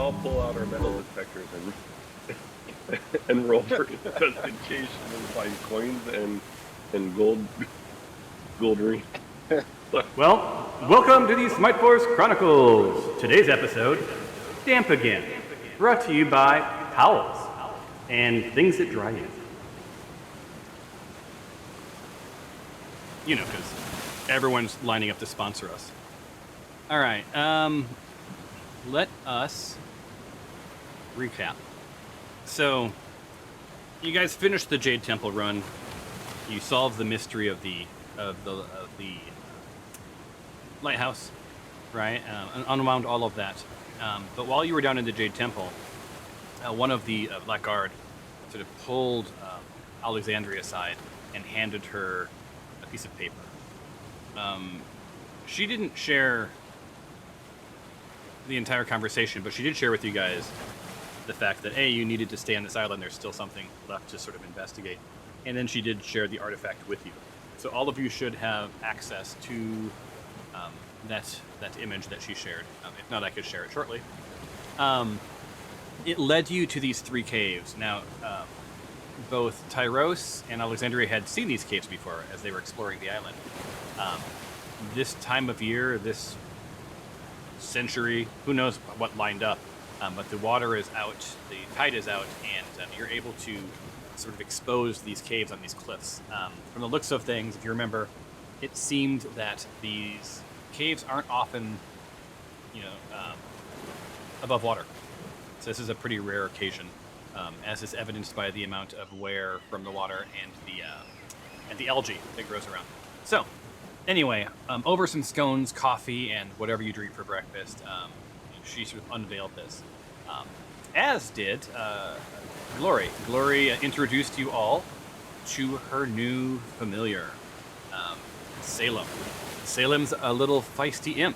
all pull out our metal detectors and roll for investigation and find coins and gold ring. Well, welcome to the Smite Force Chronicles. Today's episode, Damp Again, brought to you by towels and things that dry you. You know, because everyone's lining up to sponsor us. All right, let us recap. So, you guys finished the Jade Temple run. You solved the mystery of the lighthouse, right? And unwound all of that. But while you were down in the Jade Temple, one of the Black Guard sort of pulled Alexandria aside and handed her a piece of paper. She didn't share the entire conversation, but she did share with you guys the fact that, A, you needed to stay on this island. There's still something left to sort of investigate. And then she did share the artifact with you. So all of you should have access to that image that she shared. If not, I could share it shortly. It led you to these three caves. Now, both Tyros and Alexandria had seen these caves before as they were exploring the island. This time of year, this century, who knows what lined up, but the water is out, the tide is out, and you're able to sort of expose these caves on these cliffs. From the looks of things, if you remember, it seemed that these caves aren't often, above water. So this is a pretty rare occasion, as is evidenced by the amount of wear from the water and the algae that grows around. So, anyway, over some scones, coffee, and whatever you drink for breakfast, she sort of unveiled this. As did Glory. Glory introduced you all to her new familiar, Salem. Salem's a little feisty imp,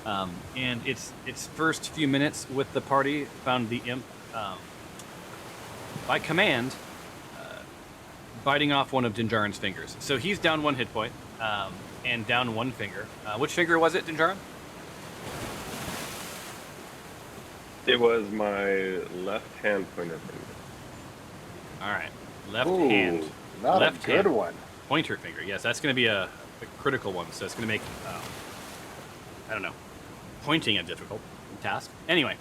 and its first few minutes with the party found the imp, by command, biting off one of Dinjarin's fingers. So he's down one hit point, and down one finger. Which finger was it, Dinjarin? It was my left hand pointer finger. All right, left hand. Not left a good hand. one. Pointer finger. Yes, that's going to be a critical one. So it's going to make, pointing a difficult task. Anyway,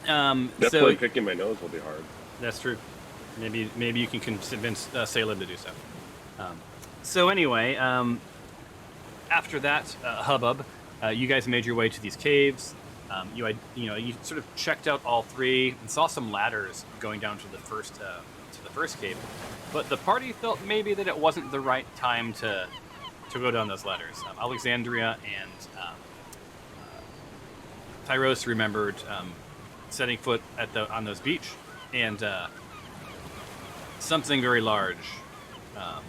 Definitely picking my nose will be hard. That's true. Maybe you can convince Salem to do so. So anyway, after that hubbub, you guys made your way to these caves. You sort of checked out all three and saw some ladders going down to the first cave, but the party felt maybe that it wasn't the right time to go down those ladders. Alexandria and Tyros remembered setting foot on those beach, and something very large. I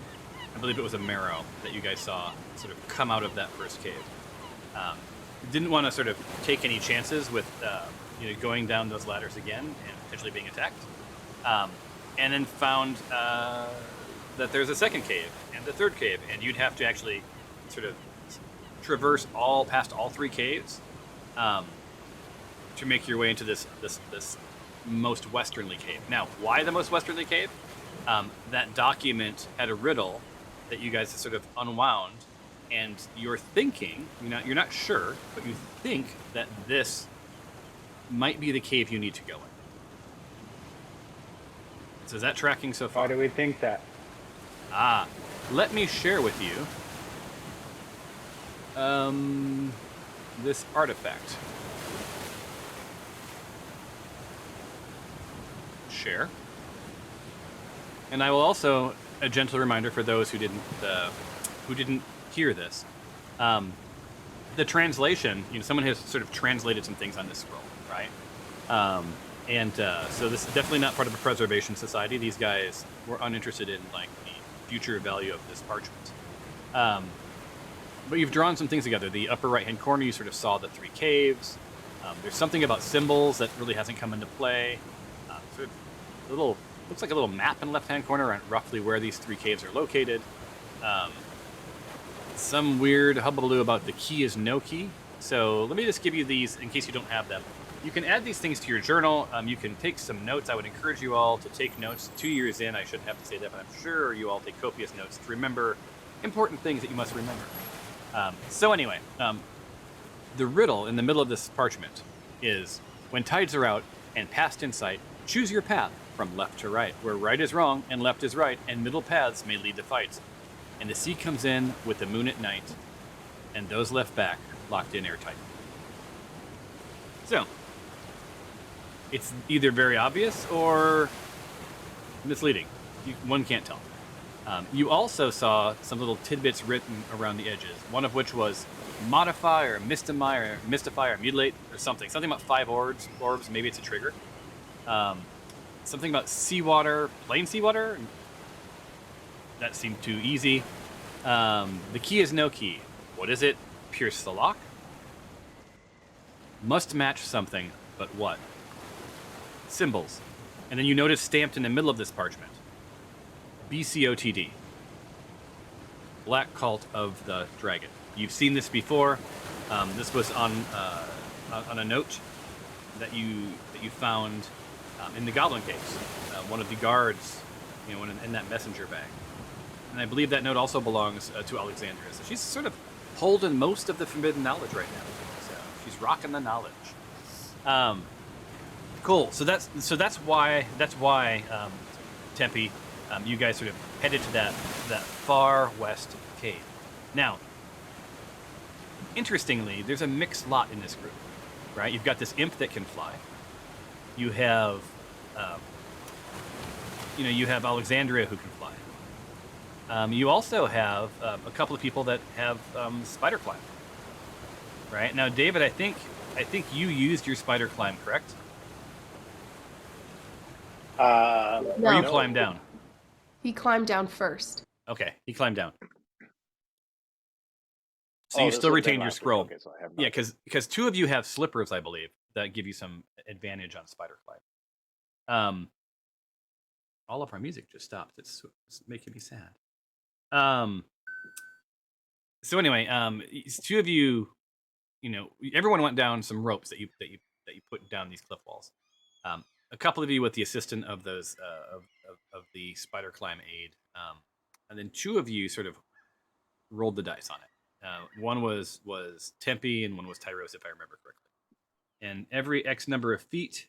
believe it was a marrow that you guys saw sort of come out of that first cave. Didn't want to sort of take any chances with going down those ladders again and potentially being attacked, and then found that there's a second cave and a third cave, and you'd have to actually sort of traverse past all three caves to make your way into this most westerly cave. Now, why the most westerly cave? That document had a riddle that you guys sort of unwound. And you're thinking, you're not sure, but you think that this might be the cave you need to go in. So is that tracking so far? Why do we think that? Let me share with you this artifact. Share. And I will also, a gentle reminder for those who didn't hear this. The translation, someone has sort of translated some things on this scroll, right? So this is definitely not part of a preservation society. These guys were uninterested in the future value of this parchment. But you've drawn some things together. The upper right-hand corner, you sort of saw the three caves. There's something about symbols that really hasn't come into play. Sort of looks like a little map in the left-hand corner on roughly where these three caves are located. Some weird hullabaloo about the key is no key. So let me just give you these in case you don't have them. you can add these things to your journal. You can take some notes. I would encourage you all to take notes. 2 years in, I shouldn't have to say that, but I'm sure you all take copious notes to remember important things that you must remember. So anyway, the riddle in the middle of this parchment is, when tides are out and past in sight, choose your path from left to right, where right is wrong and left is right, and middle paths may lead to fights. And the sea comes in with the moon at night, and those left back locked in airtight. So, it's either very obvious or misleading. One can't tell. You also saw some little tidbits written around the edges, one of which was modify or mystify or mutilate or something. Something about 5 orbs, maybe it's a trigger. Something about seawater, plain seawater. That seemed too easy. The key is no key. What is it? Pierce the lock? Must match something, but what? Symbols. And then you notice stamped in the middle of this parchment, BCOTD. Black Cult of the Dragon. You've seen this before. This was on a note that you found in the Goblin Caves. One of the guards, in that messenger bag. And I believe that note also belongs to Alexandria. So she's sort of holding most of the forbidden knowledge right now. So she's rocking the knowledge. Cool. So that's why Tempe, you guys sort of headed to that far west cave. Now, interestingly, there's a mixed lot in this group, right? You've got this imp that can fly. You have, you have Alexandria who can fly. You also have a couple of people that have spider climb. Right now, David, I think you used your spider climb, correct? No. Or you climbed down? He climbed down first. Okay, he climbed down. So you still retained your scroll. Okay, so I have Yeah, because 2 of you have slippers, I believe, that give you some advantage on spider climb. All of our music just stopped. It's making me sad. So anyway, 2 of you, everyone went down some ropes that you put down these cliff walls. A couple of you with the assistant of those of the spider climb aid, and then 2 of you sort of rolled the dice on it. One was Tempe and one was Tyros, if I remember correctly. And every X number of feet,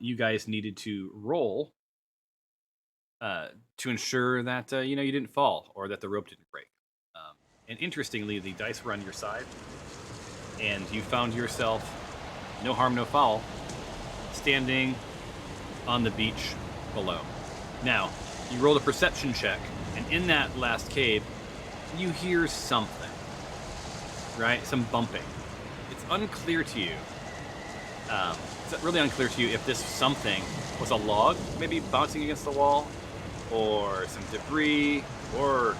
you guys needed to roll to ensure that you didn't fall or that the rope didn't break. And interestingly, the dice were on your side, and you found yourself, no harm, no foul, standing on the beach below. Now, you rolled a perception check, and in that last cave, you hear something, right? Some bumping. It's unclear to you. It's really unclear to you if this something was a log, maybe bouncing against the wall, or some debris, or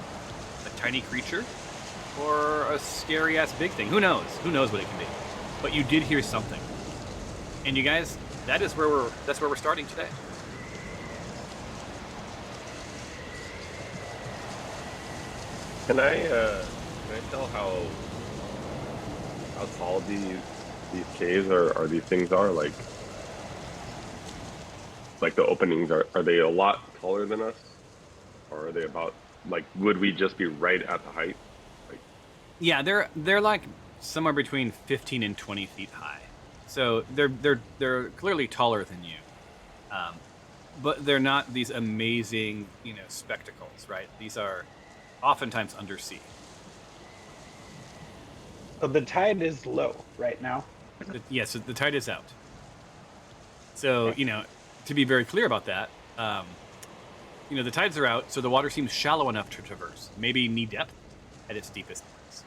a tiny creature, or a scary-ass big thing. Who knows? Who knows what it can be? But you did hear something. And you guys, that's where we're starting today. Can I tell how tall these caves or these things are? Like the openings are they a lot taller than us, or are they about would we just be right at the height? Yeah, they're like somewhere between 15 and 20 feet high. So they're clearly taller than you, but they're not these amazing spectacles, right? These are oftentimes undersea. So the tide is low right now. Yeah, so the tide is out. So to be very clear about that, the tides are out, so the water seems shallow enough to traverse, maybe knee depth at its deepest points.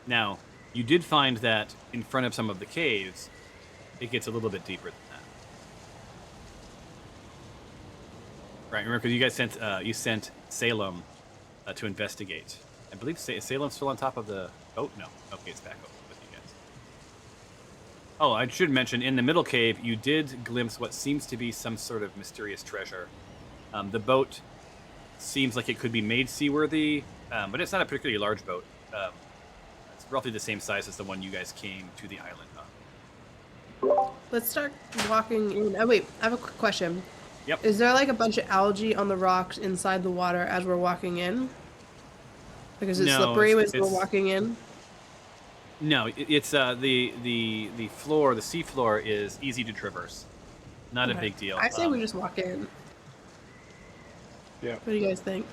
Now, you did find that in front of some of the caves, it gets a little bit deeper than that. Right, remember, because you guys sent Salem to investigate. I believe Salem's still on top of the boat? No. Okay, it's back over with you guys. Oh, I should mention, in the middle cave, you did glimpse what seems to be some sort of mysterious treasure. The boat seems like it could be made seaworthy, but it's not a particularly large boat. It's roughly the same size as the one you guys came to the island on. Let's start walking in. Oh wait, I have a quick question. Yep. Is there like a bunch of algae on the rocks inside the water as we're walking in? Like, is it No, slippery as we're it's walking in? no, it's the floor, the sea floor is easy to traverse. Not a Okay. big deal. I say we just walk in. Yeah. What do you guys think?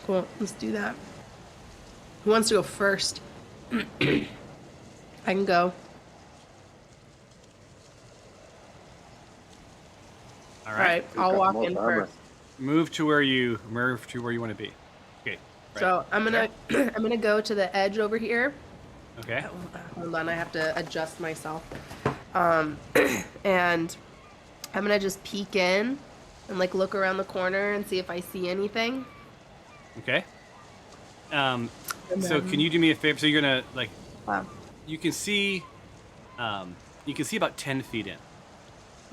Cool, let's do that. Who wants to go first? I can go. All All right. right, I'll walk in armor. first. Move to where you want to be. Okay. Right. So I'm gonna I'm gonna go to the edge over here. Okay. Hold on, I have to adjust myself. And I'm gonna just peek in and like look around the corner and see if I see anything. Okay. And So then- can you do me a favor? So you're gonna like Wow. you can see about 10 feet in.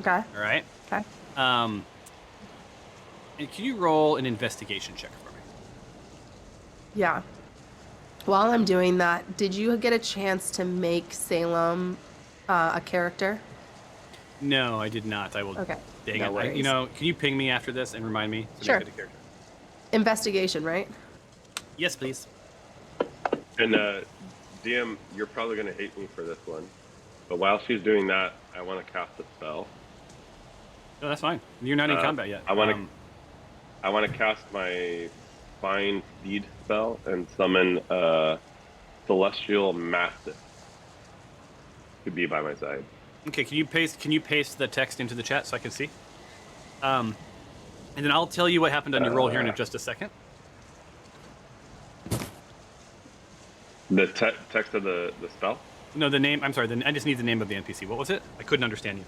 Okay. All right. Okay. And can you roll an investigation check for me? Yeah. While I'm doing that, did you get a chance to make Salem a character? No, I did not. I will. Okay. Dang No it. worries. Can you ping me after this and remind me to Sure. make it a character? Investigation, right? Yes, please. And DM, you're probably gonna hate me for this one, but while she's doing that, I want to cast a spell. No, that's fine. You're not in combat yet. I want to cast my Find Speed spell and summon Celestial Mastiff to be by my side. Okay, can you paste the text into the chat so I can see? And then I'll tell you what happened on your roll here in just a second. The text of the spell? No, the name. I'm sorry. I just need the name of the NPC. What was it? I couldn't understand you.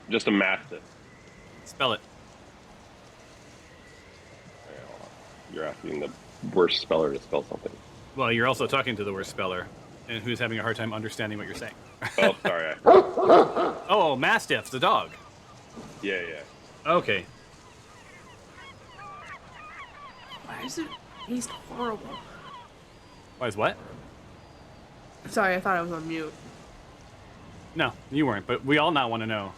Just a Mastiff. Spell it. Okay, hold on. You're asking the worst speller to spell something. Well, you're also talking to the worst speller, and who's having a hard time understanding what you're saying. Oh, sorry. Oh, Mastiff, the dog. Yeah. Okay. Why is it taste horrible? Why is what? Sorry, I thought I was on mute. No, you weren't. But we all now want to know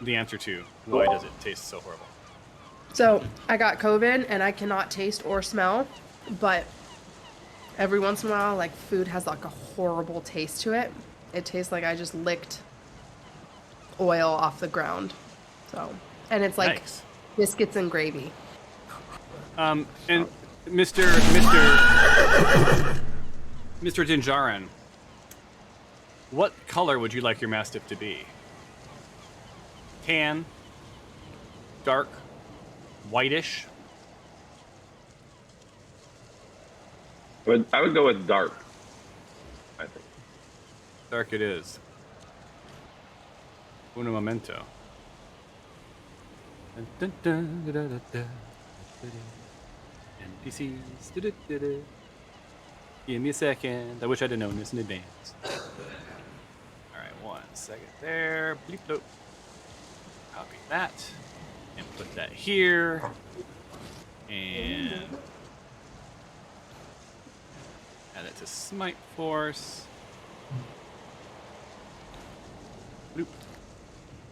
the answer to why does it taste so horrible. So I got COVID and I cannot taste or smell, but every once in a while, like food has like a horrible taste to it. It tastes like I just licked oil off the ground. So, and it's like Yikes. biscuits and gravy. And Mr. Dinjarin, what color would you like your Mastiff to be? Tan, dark, whitish? I would go with dark, I think. Dark it is. Uno momento. Dun, dun, dun, da, da, da, da, da, da. NPCs. Da, da, da, da. Give me a second. I wish I'd have known this in advance. Alright, 1 second there. Bleep bloop. Copy that. And put that here. And add it to Smite Force. Bloop.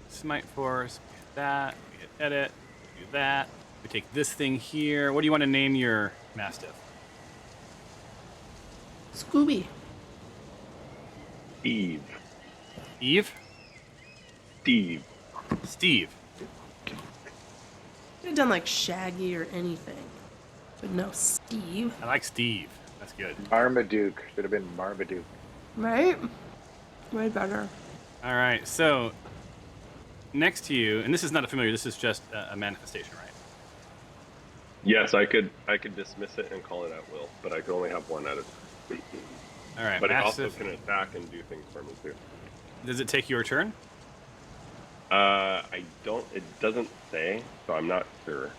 Smite Force. We hit that. We hit edit. We do that. We take this thing here. What do you want to name your Mastiff? Scooby. Steve. Eve? Steve. Steve. Could have done like Shaggy or anything, but no, Steve. I like Steve. That's good. Marmaduke. Should have been Marmaduke. Right? Way better. All right, so next to you, and this is not a familiar, this is just a manifestation, right? Yes, I could dismiss it and call it at will, but I can only have one at a time. All right, But it also massive. can attack and do things for me too. Does it take your turn? I don't. It doesn't say, so I'm not sure.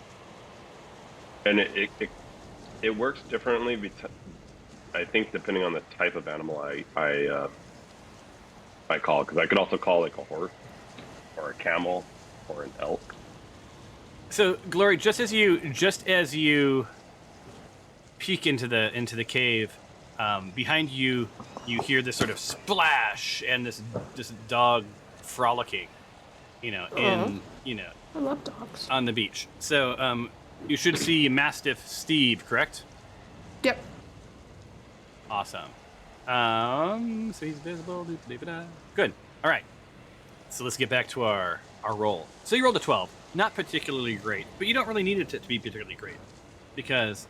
And it works differently. I think depending on the type of animal I call, because I could also call like a horse or a camel or an elk. So, Glory, just as you peek into the cave, Behind you, you hear this sort of splash and this dog frolicking, Aw. in I love dogs. on the beach. So you should see Mastiff Steve, correct? Yep. Awesome. So he's visible. Good. All right. So let's get back to our roll. So you rolled a 12. Not particularly great, but you don't really need it to be particularly great because,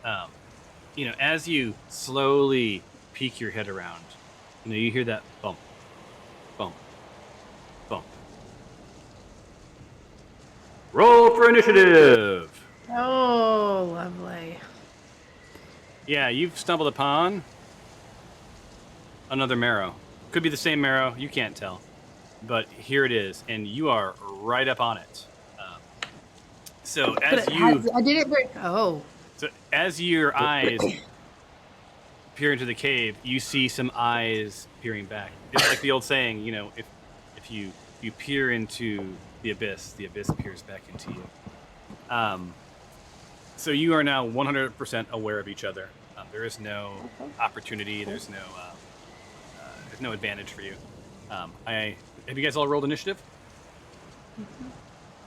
as you slowly peek your head around, you hear that bump, bump, bump. Roll for initiative. Oh, lovely. Yeah, you've stumbled upon another marrow. Could be the same marrow. You can't tell. But here it is, and you are right up on it. So as I did it very. Oh. So as your eyes peer into the cave, you see some eyes peering back. It's like the old saying, if you peer into the abyss peers back into you. So you are now 100% aware of each other. There is no opportunity. There's no advantage for you. Have you guys all rolled initiative? Mm-hmm.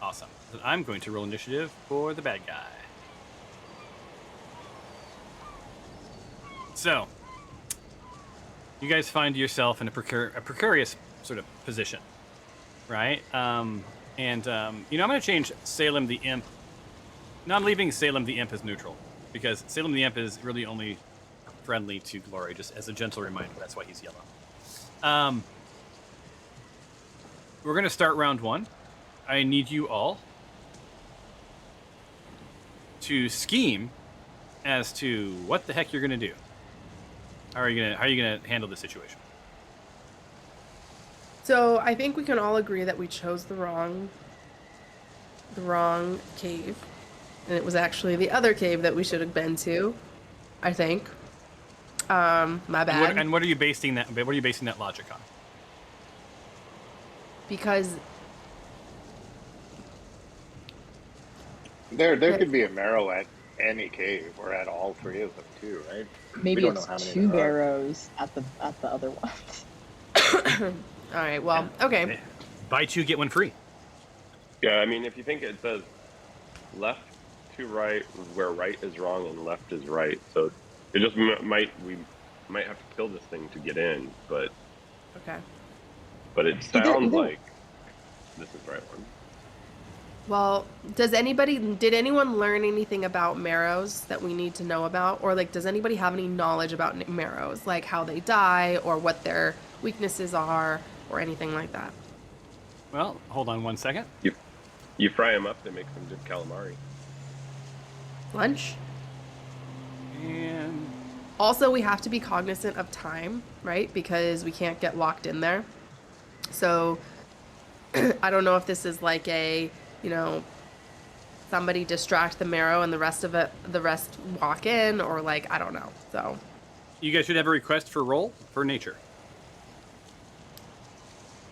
Awesome. Then I'm going to roll initiative for the bad guy. So, you guys find yourself in a precarious sort of position, right? I'm going to change Salem the Imp. No, I'm leaving Salem the Imp as neutral because Salem the Imp is really only friendly to Glory, just as a gentle reminder. That's why he's yellow. We're going to start round 1. I need you all to scheme as to what the heck you're going to do. How are you going to handle the situation? So I think we can all agree that we chose the wrong cave, and it was actually the other cave that we should have been to. I think. My bad. And what are you basing that? What are you basing that logic on? Because There could be a marrow at any cave or at all 3 of them too, right? Maybe don't it's know how many 2 there are. barrows at the other ones. all right, well, okay. Buy 2, get 1 free. Yeah, I mean, if you think it says left to right, where right is wrong and left is right, so it just we might have to kill this thing to get in, but Okay. it sounds like this is the right one. Well, did anyone learn anything about marrows that we need to know about? Or, does anybody have any knowledge about marrows? Like, how they die, or what their weaknesses are, or anything like that? Well, hold on 1 second. You fry them up, they make some good calamari. Lunch? And Also, we have to be cognizant of time, right? Because we can't get locked in there. So, I don't know if this is like a, somebody distract the marrow and the rest walk in, or I don't know. So, you guys should have a request for roll for nature.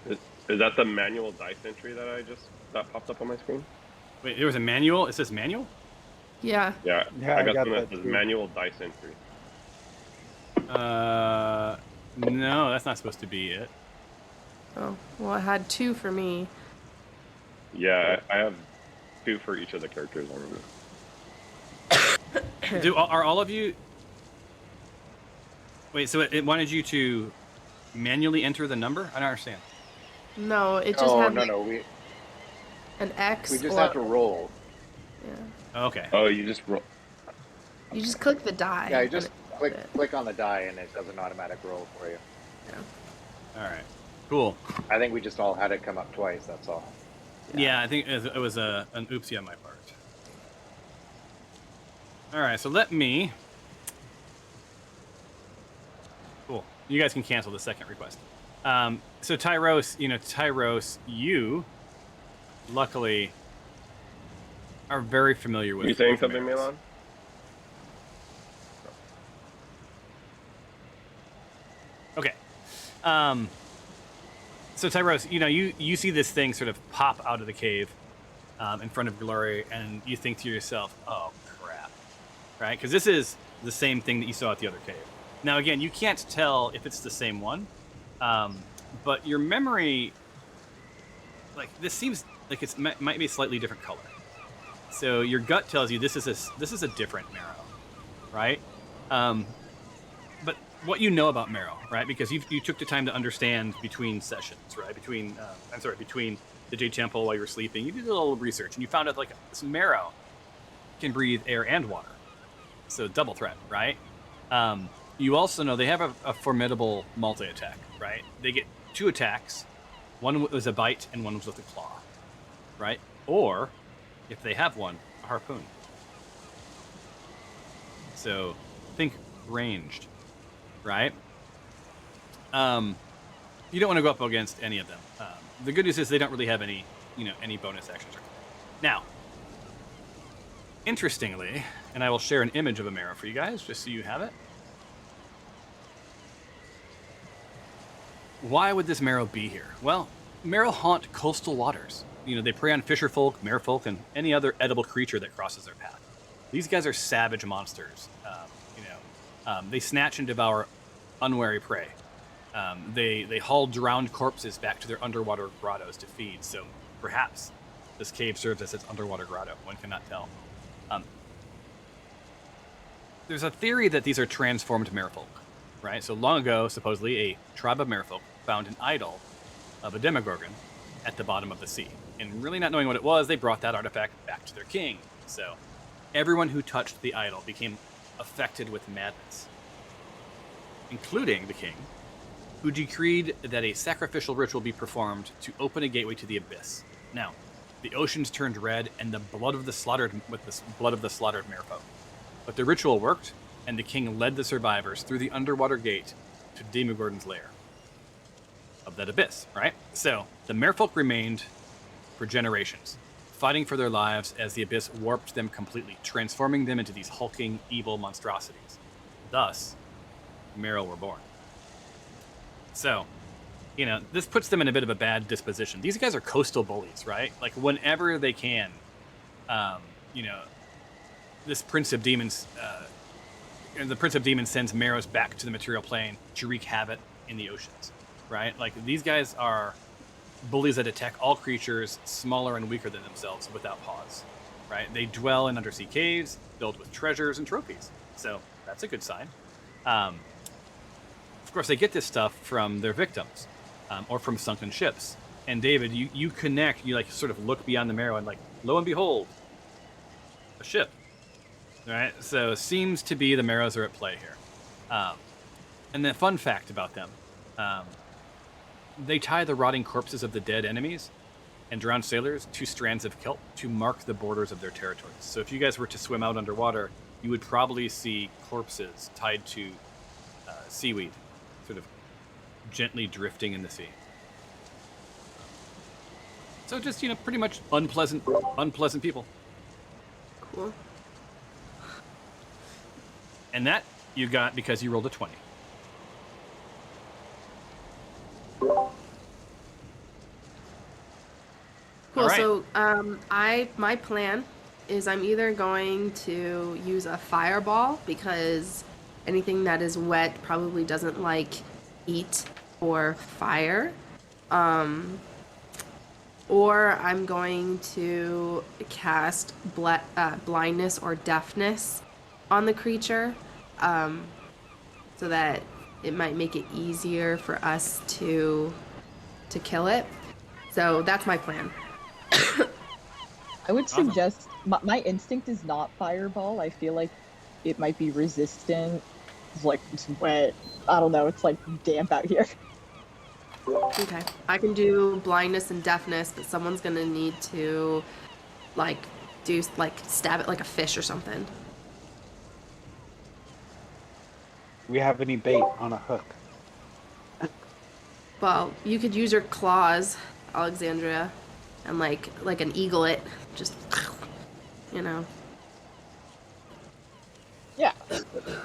Is that the manual dice entry that popped up on my screen? Wait, there was a manual? It says manual? yeah. Yeah, Yeah, I I got got something that that says too. manual dice entry. No, that's not supposed to be it. Oh, well, I had 2 for me. Yeah, I have 2 for each of the characters already. Are all of you? Wait, so it wanted you to manually enter the number? I don't understand. No, it just Oh had no, we an X. just or, have to roll. Yeah. Okay. Oh, you just roll. You just click the die. Yeah, you and just it does it. click on the die and it does an automatic roll for you. All right. Cool. I think we just all had it come up twice. That's all. Yeah, I think it was an oopsie on my part. All right, so let me. Cool. You guys can cancel the second request. So Tyros, you luckily are very familiar with. You saying with something, marrows. Milan? Okay. So Tyros, you see this thing sort of pop out of the cave in front of Glory, and you think to yourself, "Oh crap!" Right? Because this is the same thing that you saw at the other cave. Now, again, you can't tell if it's the same one, but your memory, like, this seems like it might be a slightly different color. So your gut tells you this is a different marrow, right? But what you know about marrow, right? Because you took the time to understand between sessions, right? Between the Jade Temple while you were sleeping, you did a little research and you found out like this marrow can breathe air and water, so double threat, right? You also know they have a formidable multi-attack, right? They get 2 attacks. One was a bite and one was with a claw, right? Or, if they have one, a harpoon. So, think ranged, right? You don't want to go up against any of them. The good news is they don't really have any bonus actions. Now, interestingly, and I will share an image of a marrow for you guys, just so you have it. Why would this marrow be here? Well, marrow haunt coastal waters. They prey on fisherfolk, merfolk, and any other edible creature that crosses their path. These guys are savage monsters. They snatch and devour unwary prey. They haul drowned corpses back to their underwater grottos to feed. So perhaps this cave serves as its underwater grotto. One cannot tell. There's a theory that these are transformed merfolk, right? So long ago, supposedly, a tribe of merfolk found an idol of a demogorgon at the bottom of the sea. And really not knowing what it was, they brought that artifact back to their king. So everyone who touched the idol became affected with madness, including the king, who decreed that a sacrificial ritual be performed to open a gateway to the abyss. Now, the oceans turned red, and the blood of the slaughtered merfolk. But the ritual worked, and the king led the survivors through the underwater gate to Demogorgon's lair of that abyss, right? So, the merfolk remained for generations, fighting for their lives as the abyss warped them completely, transforming them into these hulking, evil monstrosities. Thus, Merrow were born. So, this puts them in a bit of a bad disposition. These guys are coastal bullies, right? Like, whenever they can, this Prince of Demons, the Prince of Demons sends Merrows back to the material plane to wreak havoc in the oceans, right? Like, these guys are bullies that attack all creatures smaller and weaker than themselves without pause, right? They dwell in undersea caves filled with treasures and trophies. So that's a good sign. Of course, they get this stuff from their victims or from sunken ships. And David, you connect, you like sort of look beyond the Merrow and like, lo and behold, a ship. Right, so it seems to be the Merrows are at play here. And the fun fact about them, they tie the rotting corpses of the dead enemies and drowned sailors to strands of kelp to mark the borders of their territories. So if you guys were to swim out underwater, you would probably see corpses tied to seaweed, sort of gently drifting in the sea. So just, pretty much unpleasant people. Cool. And that you got because you rolled a 20. Cool. All right. So, my plan is I'm either going to use a fireball because anything that is wet probably doesn't like heat or fire. Or I'm going to cast blindness or deafness on the creature, so that it might make it easier for us to kill it. So that's my plan. I would suggest my instinct is not fireball. I feel like it might be resistant. It's like it's wet. I don't know. It's like damp out here. Okay, I can do blindness and deafness, but someone's gonna need to stab it like a fish or something. We have any bait on a hook? Well, you could use your claws, Alexandria, and like an eaglet, just Yeah.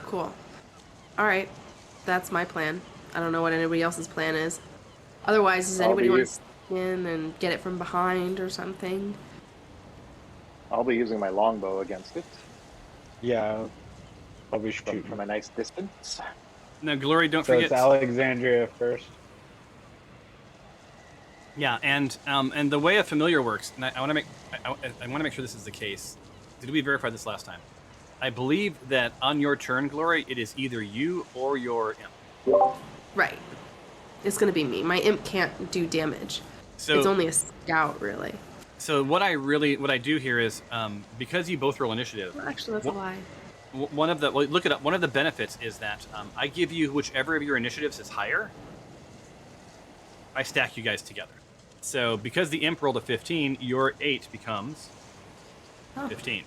Cool. All right, that's my plan. I don't know what anybody else's plan is. Otherwise, does anybody want to sneak in and get it from behind or something? I'll be using my longbow against it Yeah, I'll be shooting. from a nice distance. Now, Glory, don't So forget. it's Alexandria first. Yeah, and the way a familiar works, and I want to make I want to make sure this is the case. Did we verify this last time? I believe that on your turn, Glory, it is either you or your imp. Right. It's gonna be me. My imp can't do damage. So It's only a scout, really. So what I do here is because you both roll initiative. Well, actually, that's a lie. One of the look it up. One of the benefits is that I give you whichever of your initiatives is higher. I stack you guys together. So because the imp rolled a 15, your 8 becomes 15.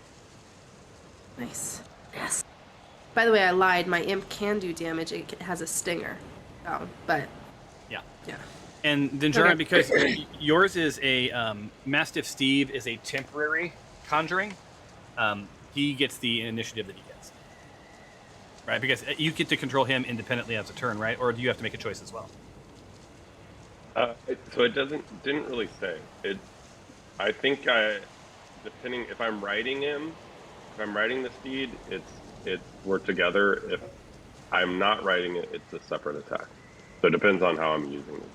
Nice. Yes. By the way, I lied. My imp can do damage. It has a stinger. Oh, but Yeah. yeah. And Dinjarin, Okay. because yours is a Mastiff Steve is a temporary conjuring, he gets the initiative that he gets. Right? Because you get to control him independently as a turn, right? Or do you have to make a choice as well? So it didn't really say. I think depending if I'm riding the steed, we're together. If I'm not riding it, it's a separate attack. So it depends on how I'm using it.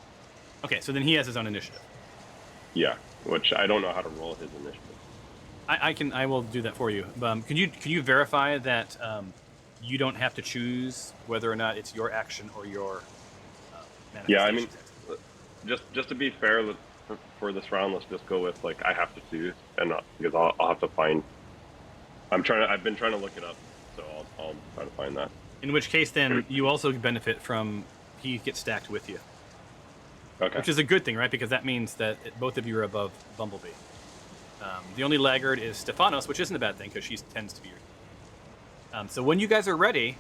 Okay, so then he has his own initiative. Yeah, which I don't know how to roll his initiative. I will do that for you. Can you verify that you don't have to choose whether or not it's your action or your manifestation? Yeah, I mean, just to be fair, for this round, let's just go with like I have to choose, and not because I'll have to find. I've been trying to look it up, so I'll try to find that. In which case, then you also benefit from he gets stacked with you. Okay. Which is a good thing, right? Because that means that both of you are above Bumblebee. The only laggard is Stephanos, which isn't a bad thing because she tends to be your. So when you guys are ready,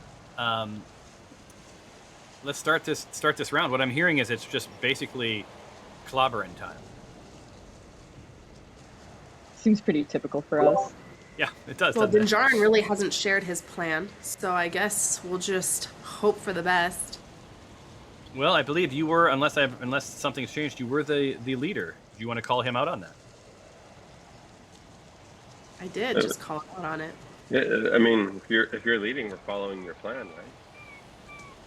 let's start this round. What I'm hearing is it's just basically clobbering time. Seems pretty typical for us. Yeah, it does. Well, doesn't it? Dinjarin really hasn't shared his plan, so I guess we'll just hope for the best. Well, I believe you were, unless something's changed, you were the leader. Do you want to call him out on that? I did just call out on it. Yeah, I mean, if you're leading, we're following your plan,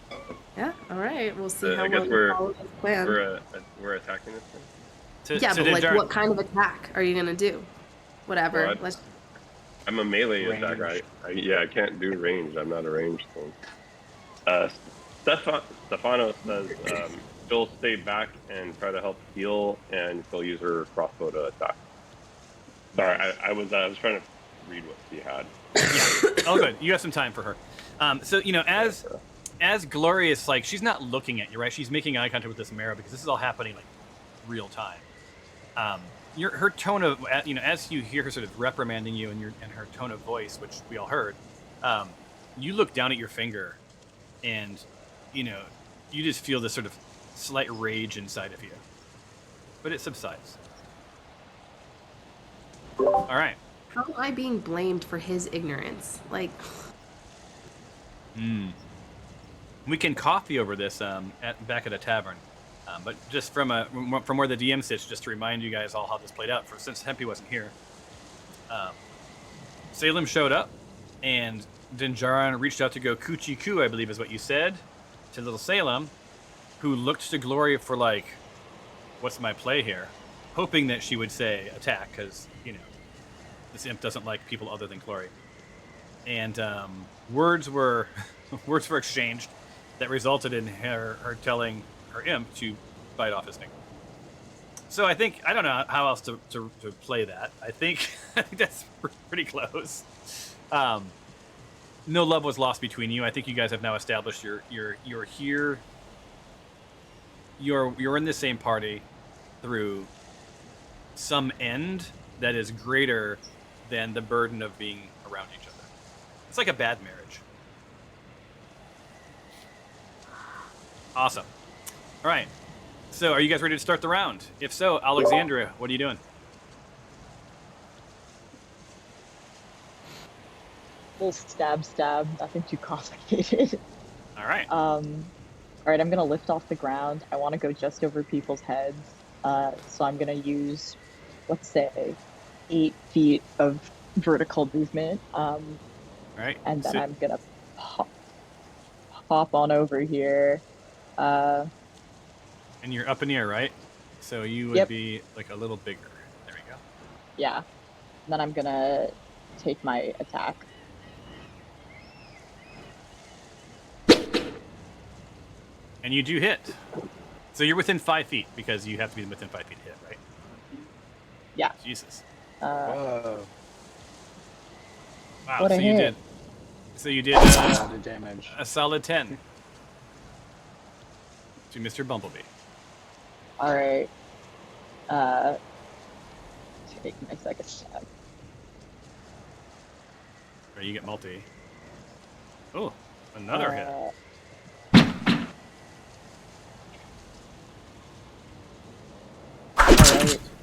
right? Yeah. All right. We'll see how I guess well you follow his plan. we're attacking this thing. Yeah, but like, what kind of attack are you gonna do? Whatever. Well, I'm a melee attacker. I can't do range. I'm not a ranged thing. Stefano says she'll stay back and try to help heal, and she'll use her crossbow to attack. Sorry, I was trying to read what she had. Yeah. Oh, good. You have some time for her. So as Glorious, like she's not looking at you, right? She's making eye contact with this Mara because this is all happening like real time. Her tone of as you hear her sort of reprimanding you and her tone of voice, which we all heard, you look down at your finger, and you just feel this sort of slight rage inside of you, but it subsides. All right. How am I being blamed for his ignorance? Like. We can coffee over this back at a tavern. But just from where the DM sits, just to remind you guys all how this played out, since Hempy wasn't here, Salem showed up, and Dinjarin reached out to go coochie coo, I believe is what you said, to little Salem, who looked to Gloria for like, what's my play here? Hoping that she would say attack, because, this imp doesn't like people other than Glory. And words were exchanged that resulted in her telling her imp to bite off his finger. So I don't know how else to play that. I think that's pretty close. No love was lost between you. I think you guys have now established you're here. You're in the same party through some end that is greater than the burden of being around each other. It's like a bad marriage. Awesome. All right. So, are you guys ready to start the round? If so, Alexandria, what are you doing? Little stab, nothing too complicated. All right. All right, I'm gonna lift off the ground. I want to go just over people's heads. So I'm gonna use, let's say, 8 feet of vertical movement. All right. And then I'm gonna pop on over here. And you're up in the air, right? So you would Yep. be like a little bigger. There we go. Yeah. Then I'm gonna take my attack. And you do hit. So you're within 5 feet because you have to be within 5 feet to hit, right? Yeah. Jesus. Whoa. Wow. What a So you hit. did. So you did A lot of damage. a solid 10 to Mr. Bumblebee. All right. Take my second attack. Or you get multi. Oh, another hit. All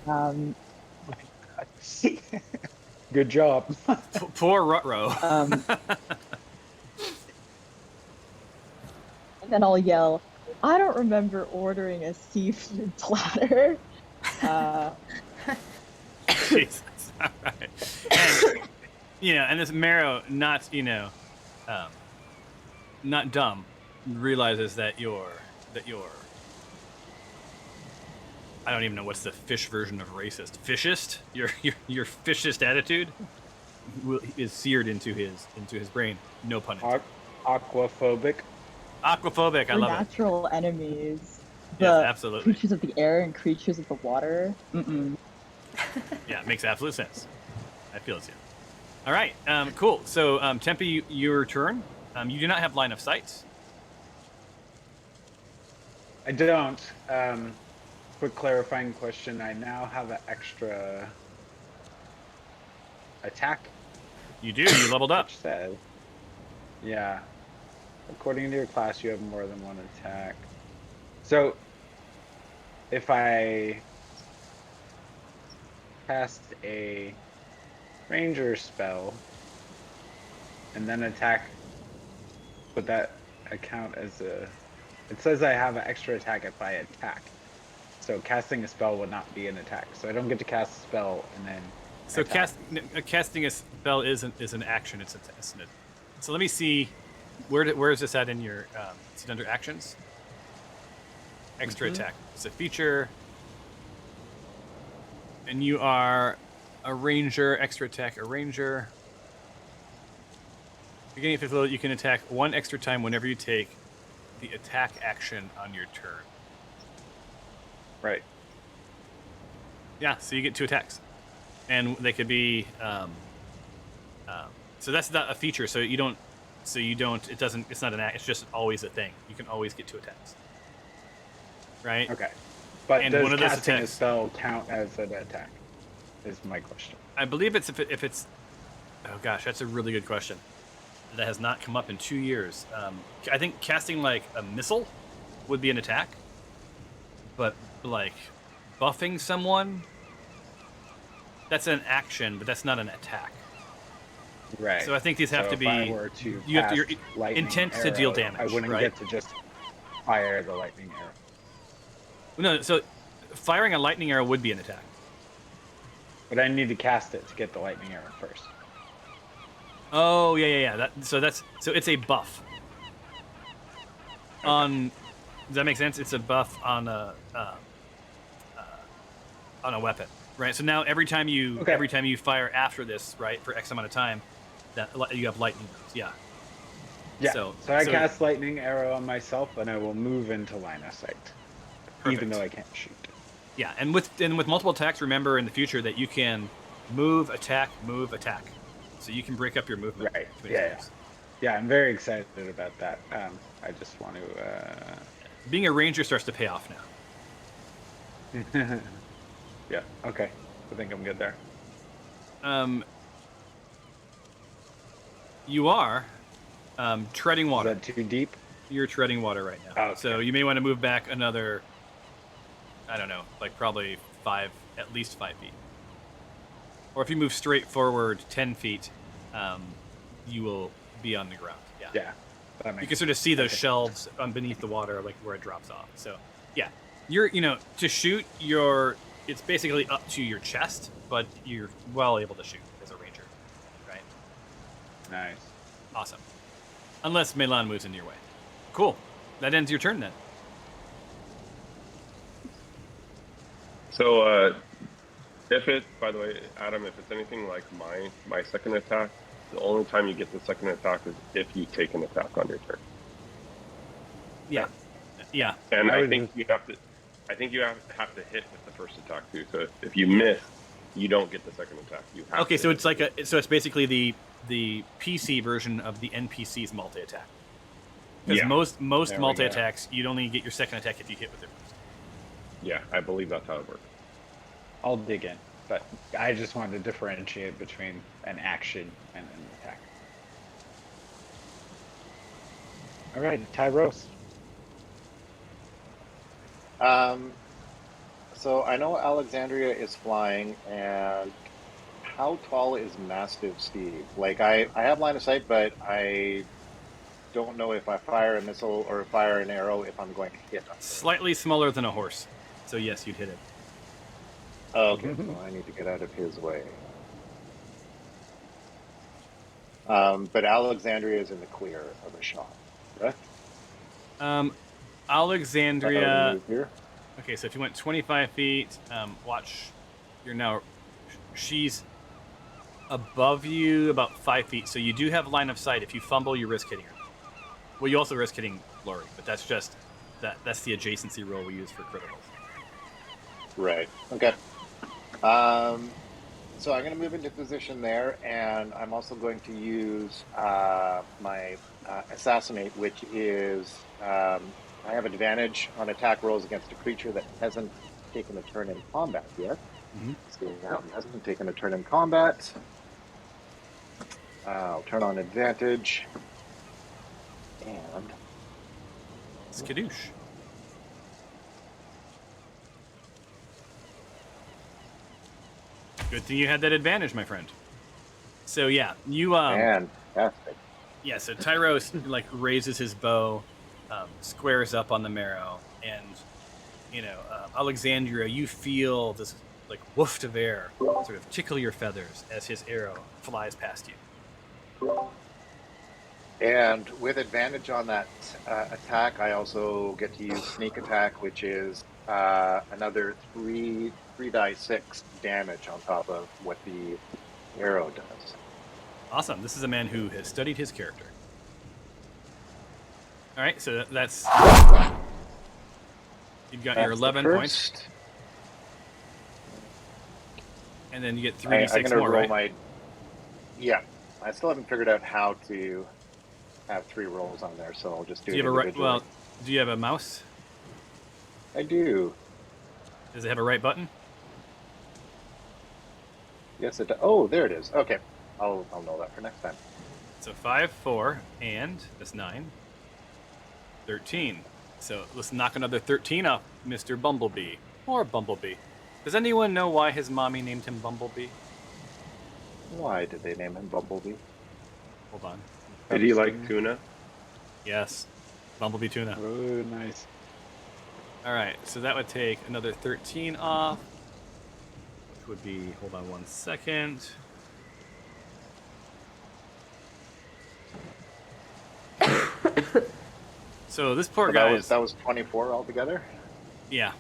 right. Good job. Poor Rutro. And then I'll yell, I don't remember ordering a seafood platter. Jesus. All right. And, and this Marrow, not not dumb, realizes that you're I don't even know what's the fish version of racist. Fishist? Your fishist attitude is seared into his brain. No pun intended. Aquaphobic. Aquaphobic. I We're love it. natural enemies. The Yes, absolutely. creatures of the air and creatures of the water. Mm-mm. Yeah, it makes absolute sense. I feel it's you. All right, cool. So, Tempe, your turn. You do not have line of sight. I don't. Quick clarifying question. I now have an extra attack. You do. You leveled up. Which says, yeah. According to your class, you have more than one attack. So, if I cast a ranger spell and then attack, would that account as a... It says I have an extra attack if I attack. So casting a spell would not be an attack. So I don't get to cast a spell and then So attack. casting a spell is an action. So let me see. Where is this at in your? Is it under actions? Extra attack. It's a feature. And you are a ranger. Extra attack. A ranger. Beginning of fifth level, you can attack one extra time whenever you take the attack action on your turn. Right. Yeah, so you get 2 attacks, and they could be. So that's not a feature. So you don't. It doesn't. It's not an act. It's just always a thing. You can always get 2 attacks. Right. Okay. But And does one of those casting attacks- a spell count as an attack? Is my question. I believe it's if it's. Oh gosh, that's a really good question. That has not come up in 2 years. I think casting like a missile would be an attack, but like buffing someone, that's an action, but that's not an attack. Right. So I think these have So to if be. I were to You have to, cast your lightning intent to deal arrow, damage. I wouldn't right? get to just fire the lightning arrow. No, so firing a lightning arrow would be an attack. But I need to cast it to get the lightning arrow first. Oh yeah. So it's a buff. On, does that make sense? It's a buff on a weapon, right? So now every time you fire after this, right, for X amount of time, that you have lightning rounds. Yeah. Yeah. So I cast lightning arrow on myself, and I will move into line of sight, even Perfect. though I can't shoot. Yeah, and with multiple attacks, remember in the future that you can move, attack. So you can break up your movement. Right. between Yeah. attacks. Yeah, I'm very excited about that. I just want to. Being a ranger starts to pay off now. Yeah. Okay. I think I'm good there. You are treading water. Is that too deep? You're treading water right now. Oh, okay. So you may want to move back another, I don't know, like probably at least 5 feet. Or if you move straight forward 10 feet, you will be on the ground. Yeah. Yeah. That makes You can sort of see those shelves beneath the water, like where it drops off. So, yeah, you're, to shoot, it's basically up to your chest, but you're well able to shoot as a ranger, right? Nice. Awesome. Unless Melan moves into your way. Cool. That ends your turn then. So, by the way, Adam, if it's anything like my second attack, the only time you get the second attack is if you take an attack on your turn. Yeah. Yeah. And I I would think just- you have to, have to hit with the first attack too. So if you miss, you don't get the second attack. You have Okay, to so hit it's like it's basically the PC version of the NPC's multi attack. Because Yeah. most There we multi go. attacks, you'd only get your second attack if you hit with it first. Yeah, I believe that's how it works. I'll dig in, but I just wanted to differentiate between an action and an attack. All right, Tyros. So I know Alexandria is flying, and how tall is Mastiff Steve? Like I have line of sight, but I don't know if I fire a missile or fire an arrow if I'm going to hit him. Slightly smaller than a horse. So yes, you'd hit it. Okay, so I need to get out of his way. But Alexandria is in the clear of a shot, correct? Alexandria. Move here. Okay, so if you went 25 feet, watch. You're now. She's above you about 5 feet, so you do have line of sight. If you fumble, you risk hitting her. Well, you also risk hitting Glory, but that's just that's the adjacency roll we use for criticals. Right. Okay. So I'm going to move into position there, and I'm also going to use my assassinate, which is I have advantage on attack rolls against a creature that hasn't taken a turn in combat yet. Mhm. So now he hasn't taken a turn in combat. I'll turn on advantage, and Skadoosh. Good thing you had that advantage, my friend. So yeah, you fantastic. yeah. So Tyros like raises his bow, squares up on the marrow, and Alexandria, you feel this like woof of air sort of tickle your feathers as his arrow flies past you. And with advantage on that attack, I also get to use sneak attack, which is another 3d6 damage on top of what the arrow does. Awesome. This is a man who has studied his character. All right, so that's you've got your That's the 11 points, first. and then you get I'm 3d6 going to more, roll right? my. Yeah, I still haven't figured out how to have 3 rolls on there, so I'll just do Do you it have a right? individually. Well, do you have a mouse? I do. Does it have a right button? Yes, it does. Oh, there it is. Okay, I'll know that for next time. So 5, 4, and that's 9, 13. So let's knock another 13 off Mr. Bumblebee. Or Bumblebee. Does anyone know why his mommy named him Bumblebee? Why did they name him Bumblebee? Hold on. Did he like tuna? Yes. Bumblebee tuna. Oh, nice. Alright, so that would take another 13 off. Which would be, hold on one second. So this poor So guy that was 24 altogether. Yeah.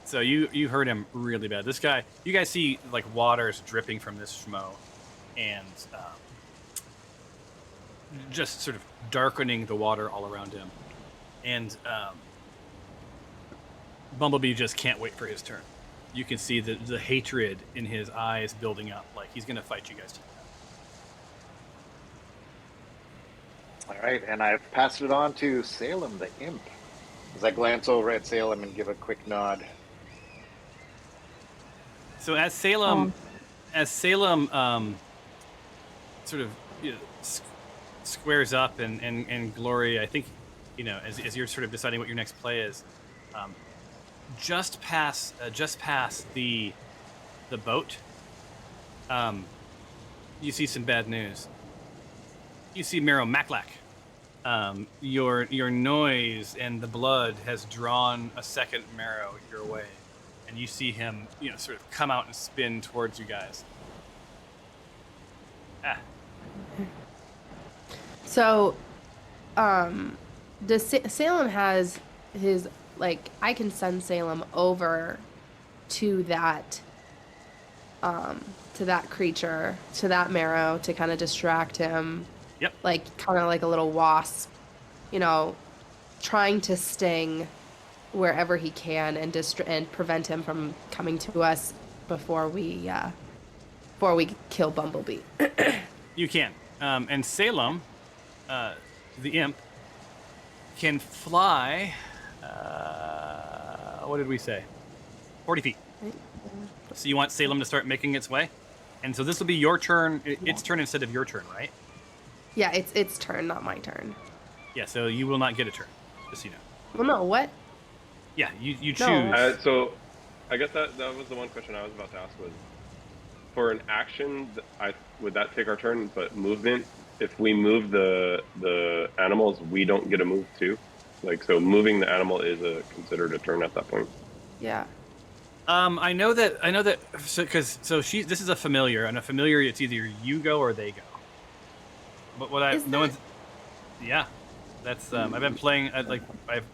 So you hurt him really bad. This guy, you guys see like waters dripping from this schmo, and just sort of darkening the water all around him. And Bumblebee just can't wait for his turn. You can see the hatred in his eyes building up. Like he's gonna fight you guys to the death. All right, and I've passed it on to Salem the Imp. As I glance over at Salem and give a quick nod. So as Salem sort of squares up and Glory, I think, as you're sort of deciding what your next play is, just past the boat, you see some bad news. You see Marrow Macklack. Your noise and the blood has drawn a second Marrow your way, and you see him, sort of come out and spin towards you guys. So, Salem has his, like, I can send Salem over to that creature, to that marrow, to kind of distract him, Yep. like kind of like a little wasp, you know, trying to sting wherever he can and and prevent him from coming to us before we kill Bumblebee. You can. And Salem, the imp, can fly. What did we say? 40 feet. So you want Salem to start making its way? And so this will be your turn, its turn instead of your turn, right? Yeah, it's its turn, not my turn. Yeah, so you will not get a turn, just so you know. Well, no, what? Yeah, you choose. No. So I guess that was the one question I was about to ask was, for an action, would that take our turn? But movement, if we move the animals, we don't get a move too. Like, so moving the animal is considered a turn at that point. Yeah. I know that. So this is a familiar, and a familiar, it's either you go or they go. But yeah, that's I've been playing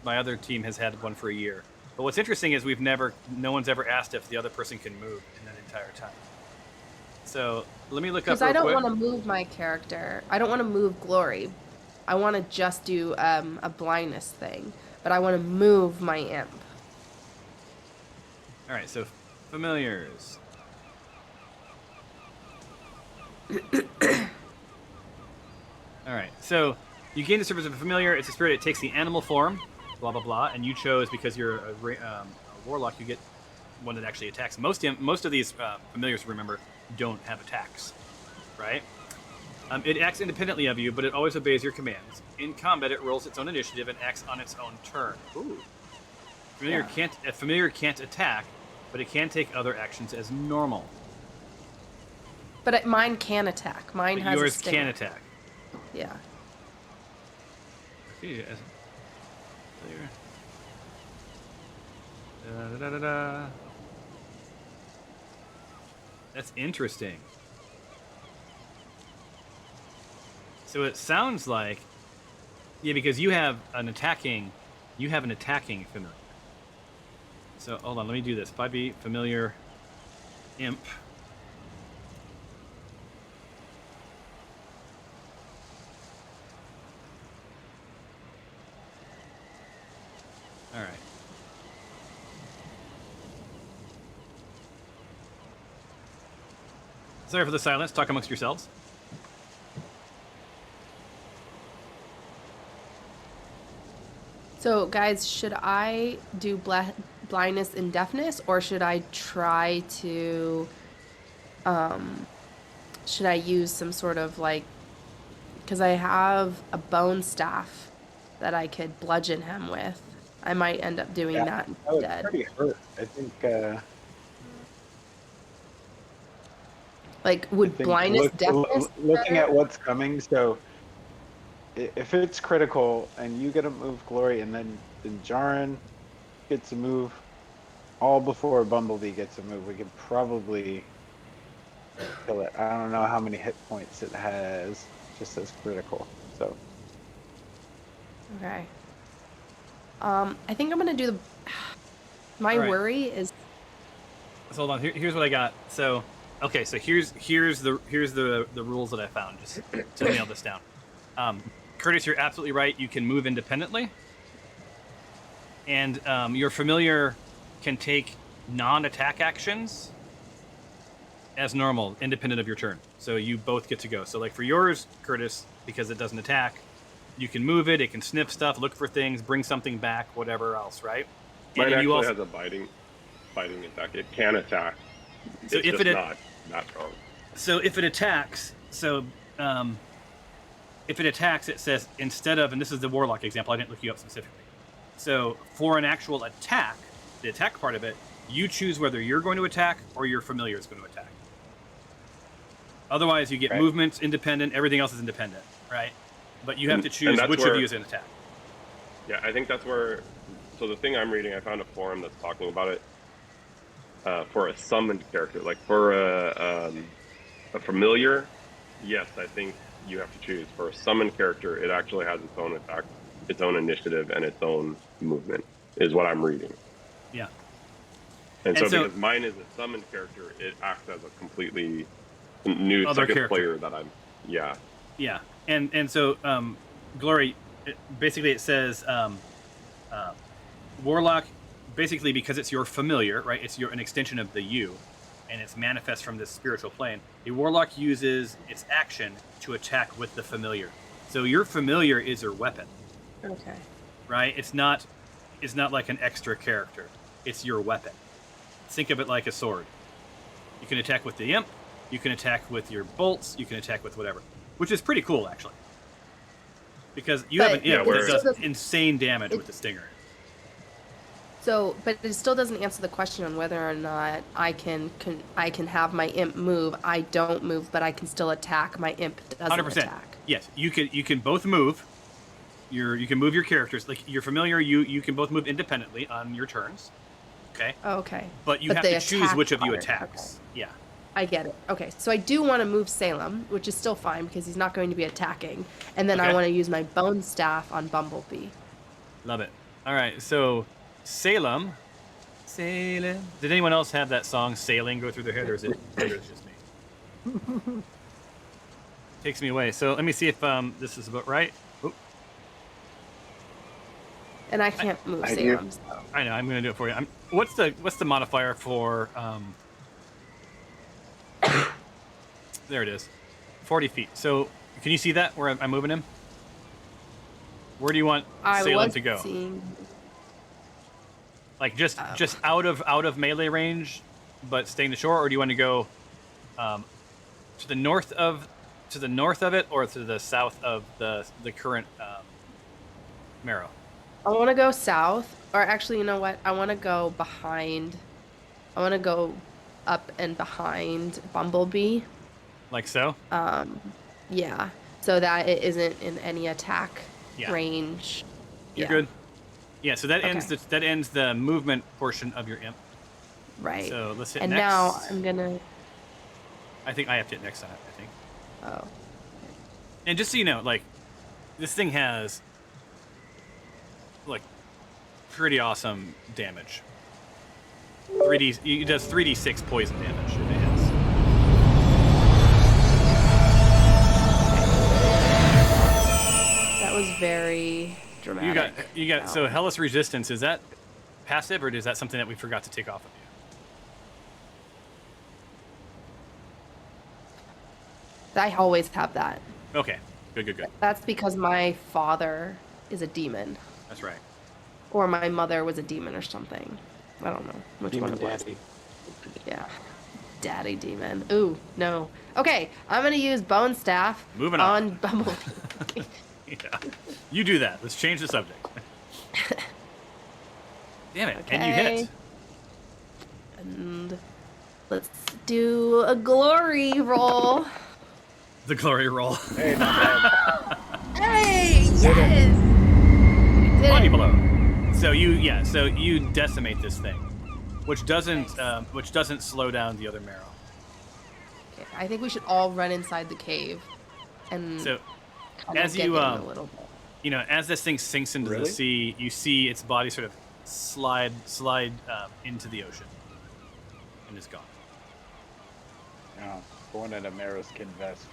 my other team has had one for a year. But what's interesting is no one's ever asked if the other person can move in that entire time. So let me look up. Because I don't want to move my character. I don't want to move Glory. I want to just do a blindness thing, but I want to move my imp. All right, so familiars. All right, so you gain the service of a familiar. It's a spirit. It takes the animal form, blah blah blah, and you chose because you're a warlock. You get one that actually attacks. Most of these familiars, remember, don't have attacks, right? It acts independently of you, but it always obeys your commands. In combat, it rolls its own initiative and acts on its own turn. Ooh. A familiar can't attack, but it can take other actions as normal. But mine can attack. Mine has yours a stinger. can attack. Yeah. That's interesting. So it sounds like, because you have an attacking familiar. So hold on, let me do this. 5e familiar imp. All right. Sorry for the silence. Talk amongst yourselves. So, guys, should I do blindness and deafness, or should I try to, should I use some sort of, like, because I have a bone staff that I could bludgeon him with. I might end up doing that instead. That would pretty hurt. I think, like, would blindness, deafness... Looking at what's coming, so... If it's critical and you get a move Glory and then Jaren gets a move all before Bumblebee gets a move, we could probably kill it. I don't know how many hit points it has, just as critical. So okay. I think I'm gonna do the. My worry is. So hold on. Here's what I got. So okay. So here's the rules that I found just to nail this down. Curtis, you're absolutely right. You can move independently, and your familiar can take non-attack actions as normal, independent of your turn. So you both get to go. So like for yours, Curtis, because it doesn't attack, you can move it. It can sniff stuff, look for things, bring something back, whatever else, right? Mine actually has a biting attack. It can attack. So it's not that strong. So if it attacks, if it attacks, it says instead of, and this is the warlock example, I didn't look you up specifically. So for an actual attack, the attack part of it, you choose whether you're going to attack or your familiar is going to attack. Otherwise, you get movements independent, everything else is independent, right? But you have to choose which of you is an attack. Yeah, I think that's where, so the thing I'm reading, I found a forum that's talking about it for a summoned character. Like for a familiar, yes, I think you have to choose. For a summoned character, it actually has its own attack. its own initiative and its own movement, is what I'm reading. Yeah. And so, And so- because mine is a summoned character, it acts as a completely new Other second character. player that I'm. Yeah. Yeah, and so Glory, basically it says Warlock, basically because it's your familiar, right? It's an extension of the you, and it's manifest from this spiritual plane. A Warlock uses its action to attack with the familiar. So your familiar is your weapon, Okay. right? It's not like an extra character. It's your weapon. Think of it like a sword. You can attack with the imp. You can attack with your bolts. You can attack with whatever, which is pretty cool, actually. Because you have an imp that does insane damage with the stinger. So, but it still doesn't answer the question on whether or not I can have my imp move. I don't move, but I can still attack. My imp doesn't 100%. attack. Yes, you can both move. You can move your characters. Like your familiar, you can both move independently on your turns. Okay. Okay. But you have the to choose attack which of you part, attacks. okay. Yeah. I get it. Okay, so I do want to move Salem, which is still fine because he's not going to be attacking. And then I Okay. want to use my bone staff on Bumblebee. Love it. All right, so Salem. Did anyone else have that song "Sailing" go through their head, or is it just me? Takes me away. So let me see if this is about right. Oop. And I can't move I do. Salem. So. I know. I'm going to do it for you. What's the modifier for? There it is, 40 feet. So can you see that where I'm moving him? Where do you want Salem to go? Seeing... Like just out of melee range, but staying the shore, or do you want to go to the north of it, or to the south of the current marrow? I want to go south, or actually, you know what? I want to go behind. I want to go up and behind Bumblebee. Like so? Yeah, so that it isn't in any attack Yeah. range. You're Yeah. good. Yeah. So that Okay. ends the movement portion of your imp. Right. So let's hit and next. now I'm gonna. I think I have to hit next on it. I think. Oh. And just so you know, like, this thing has, like, pretty awesome damage. It does 3d6 poison damage if it hits. That was very dramatic. You got. Wow. So Hellas Resistance, is that passive, or is that something that we forgot to take off of you? I always have that. Okay. Good. That's because my father is a demon, That's right. or my mother was a demon or something. I don't know which one it was. Yeah. Daddy demon. Ooh, no. Okay, I'm gonna use Bone Staff Moving on. Bumblebee. Yeah. You do that. Let's change the subject. Damn it. And you hit. And let's do a glory roll. The glory roll. Hey, not bad. Hey, yes! We did Body it. blow. So you decimate this thing, which doesn't slow down the other marrow. Okay, I think we should all run inside the cave and So kind of as get you in a little bit. as this thing sinks into the Really? sea, you see its body sort of slide into the ocean, and it's gone. Oh, born in a marrow-skin vest.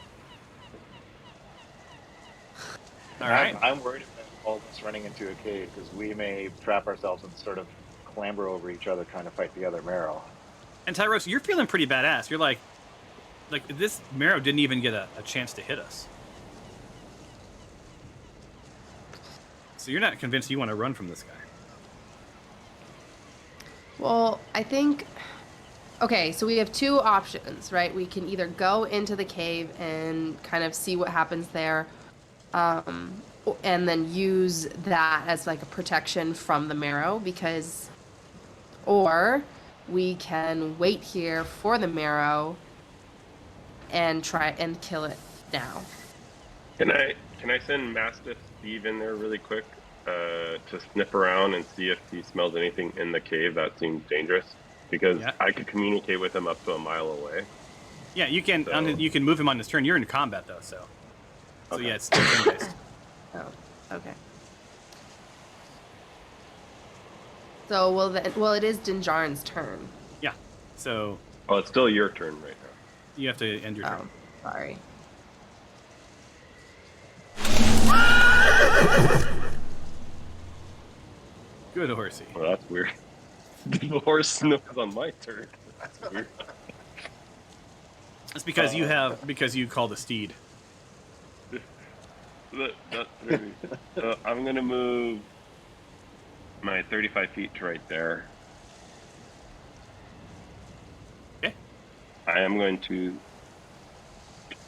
All right. I'm worried about all this running into a cave because we may trap ourselves and sort of clamber over each other trying to fight the other marrow. And Tyros, you're feeling pretty badass. You're like this marrow didn't even get a chance to hit us. So you're not convinced you want to run from this guy. Well, I think. Okay, so we have two options, right? We can either go into the cave and kind of see what happens there, and then use that as like a protection from the marrow, or we can wait here for the marrow and try and kill it now. Can I send Mastiff Steve in there really quick to sniff around and see if he smells anything in the cave that seems dangerous? Because Yeah. I could communicate with him up to a mile away. Yeah, you can. So- You can move him on this turn. You're in combat though, so Okay. yeah, it's turn based. Oh, okay. So well, it is Dinjarin's turn. Yeah. So Oh, it's still your turn right now. you have to end your turn. Oh, sorry. Good horsey. Well, that's weird. The horse knows on my turn. That's weird. It's because you called a steed. That's really. So I'm gonna move my 35 feet to right there. Okay. I am going to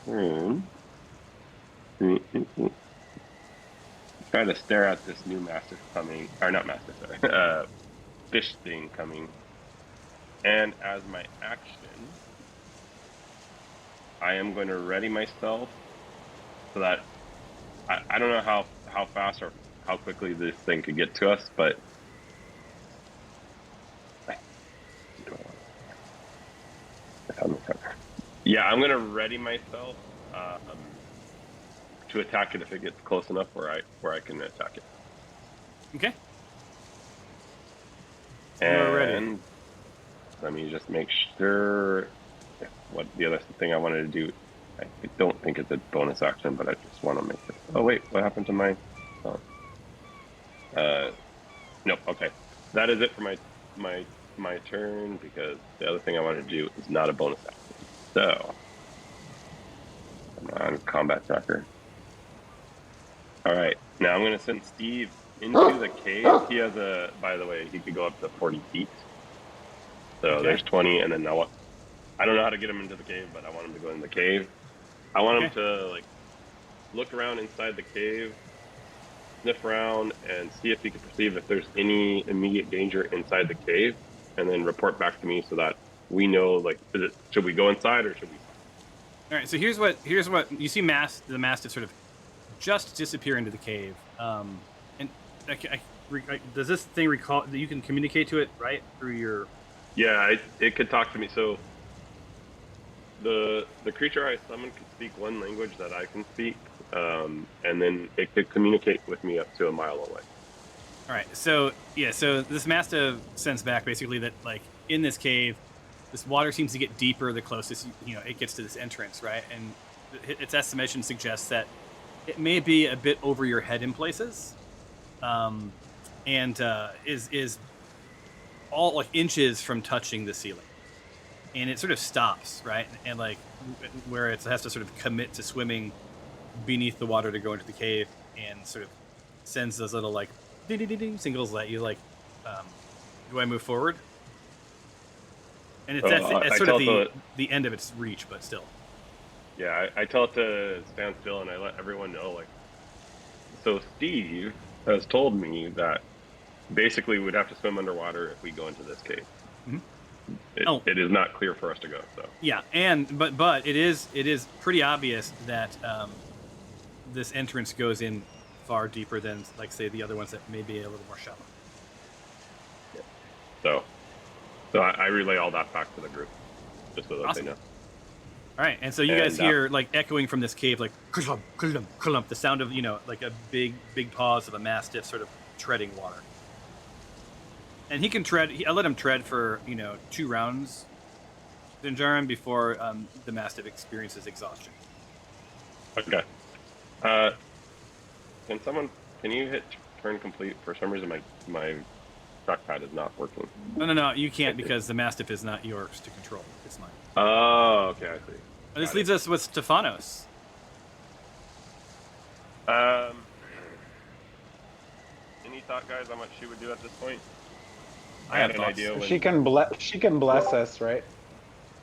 turn. Try to stare at this new mastiff coming, or not mastiff, sorry, fish thing coming. And as my action, I am going to ready myself so that I don't know how fast or how quickly this thing could get to us, but yeah, I'm going to ready myself to attack it if it gets close enough where I can attack it. Okay. And ready. let me just make sure what the other thing I wanted to do. I don't think it's a bonus action, but I just want to make it. Oh wait, what happened to my? Oh. Nope. Okay, that is it for my turn because the other thing I wanted to do is not a bonus action. So, come on, combat tracker. All right, now I'm going to send Steve into the cave. He has by the way, he could go up to 40 feet. So Okay. there's 20, and then now I don't know how to get him into the cave, but I want him to go in the cave. I want him to like look around inside the cave, sniff around, and see if he can perceive if there's any immediate danger inside the cave, and then report back to me so that we know like should we go inside or should we? All right. So here's what you see. The mastiff sort of just disappear into the cave. And does this thing recall that you can communicate to it right through your? Yeah, it could talk to me. So the creature I summoned could speak one language that I can speak, and then it could communicate with me up to a mile away. All right. So yeah. So this mastiff sends back basically that like in this cave, this water seems to get deeper the closest it gets to this entrance, right? And its estimation suggests that it may be a bit over your head in places, and is all like inches from touching the ceiling, and it sort of stops, right? And like where it has to sort of commit to swimming beneath the water to go into the cave, and sort of sends those little like ding ding ding ding singles at you, like, do I move forward? And it's that's sort of the end of its reach, but still. Yeah, I tell it to stand still, and I let everyone know, like, so Steve has told me that basically we'd have to swim underwater if we go into this cave. Mm-hmm. It is not clear for us to go. So yeah, but it is pretty obvious that this entrance goes in far deeper than, like, say, the other ones that may be a little more shallow. Yeah. So I relay all that back to the group, just so that Awesome. they know. All right, and so you guys hear like echoing from this cave, like klump, klump, klump, the sound of like a big paws of a mastiff sort of treading water. And he can tread. I let him tread for 2 rounds, Dinjarin, before the mastiff experiences exhaustion. Okay. Can you hit turn complete? For some reason, my trackpad is not working. No, you can't because the mastiff is not yours to control. It's mine. Oh, okay, I see. And this leaves us with Stefanos. Any thought, guys, on what she would do at this point? I had an thoughts. idea. She can bless us, right?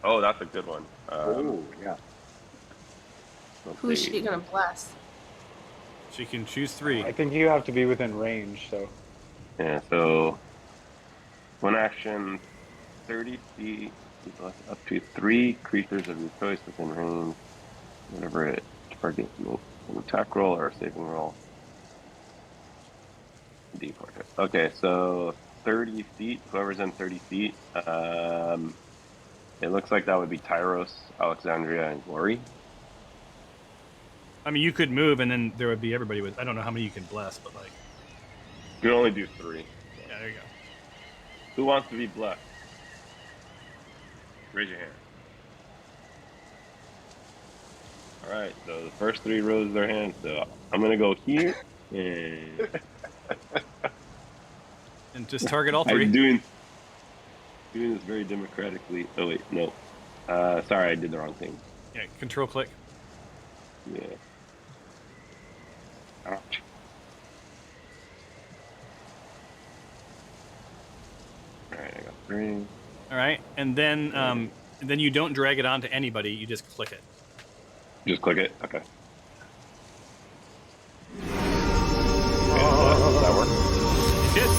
Oh, that's a good one. Oh, yeah. Who's she gonna bless? She can choose 3. I think you have to be within range, so. Yeah, so one action, 30 feet, up to 3 creatures of your choice within range. Whenever it targets an attack roll or a saving roll. D4. Okay, so 30 feet, whoever's in 30 feet. It looks like that would be Tyros, Alexandria, and Glory. I mean, you could move, and then there would be everybody with. I don't know how many you can bless, but like. You can only do 3. Yeah, there you go. Who wants to be blessed? Raise your hand. All right, so the first 3 rose their hands. So I'm gonna go here and just target all 3. I'm doing this very democratically. Oh wait, no. Sorry, I did the wrong thing. Yeah, control click. Yeah. Ouch. All right, I got 3. All right, and then you don't drag it onto anybody. You just click it. Just click it. Okay. That work? It did.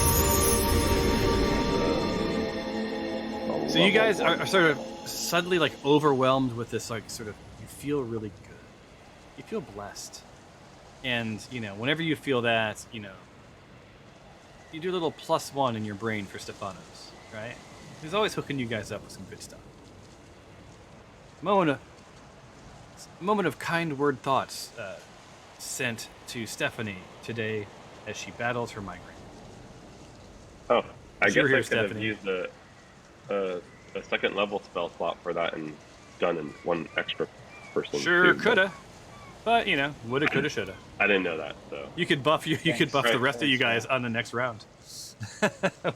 So you guys are sort of suddenly like overwhelmed with this like sort of, you feel really good. You feel blessed. And, you know, whenever you feel that, you know, you do a little +1 in your brain for Stefanos, right? He's always hooking you guys up with some good stuff. Moment of kind word thoughts sent to Stephanie today as she battles her migraine. Oh, I guess You're here, I could have Stephanie. used a second level spell slot for that and done in 1 extra person. Sure too, coulda, but you know, woulda, coulda, shoulda. I didn't know that, so You could buff you could buff the Right. rest of you guys on the next round. but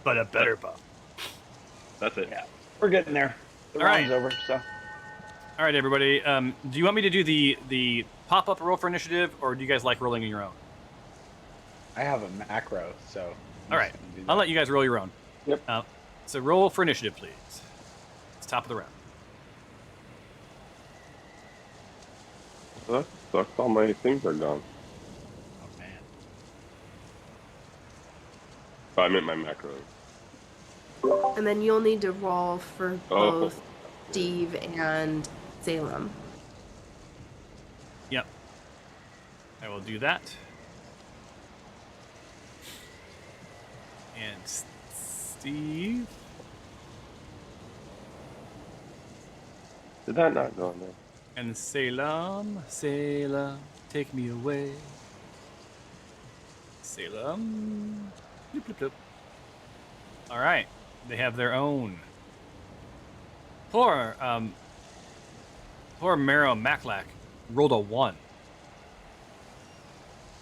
a better buff. that's it. Yeah, we're getting there. The All right. round's over, so. All right, everybody. Do you want me to do the pop-up roll for initiative, or do you guys like rolling on your own? I have a macro, so. All right, I'll let you guys roll your own. Yep. So roll for initiative, please. It's top of the round. That sucks. All my things are gone. Oh man. Oh, I meant my macros. And then you'll need to roll for Oh. both Steve and Salem. Yep. I will do that. And Steve. Did that not go in there? And Salem, Salem, take me away. Salem. Bloop, bloop, bloop. All right, they have their own. Poor Mero Maclack rolled a 1.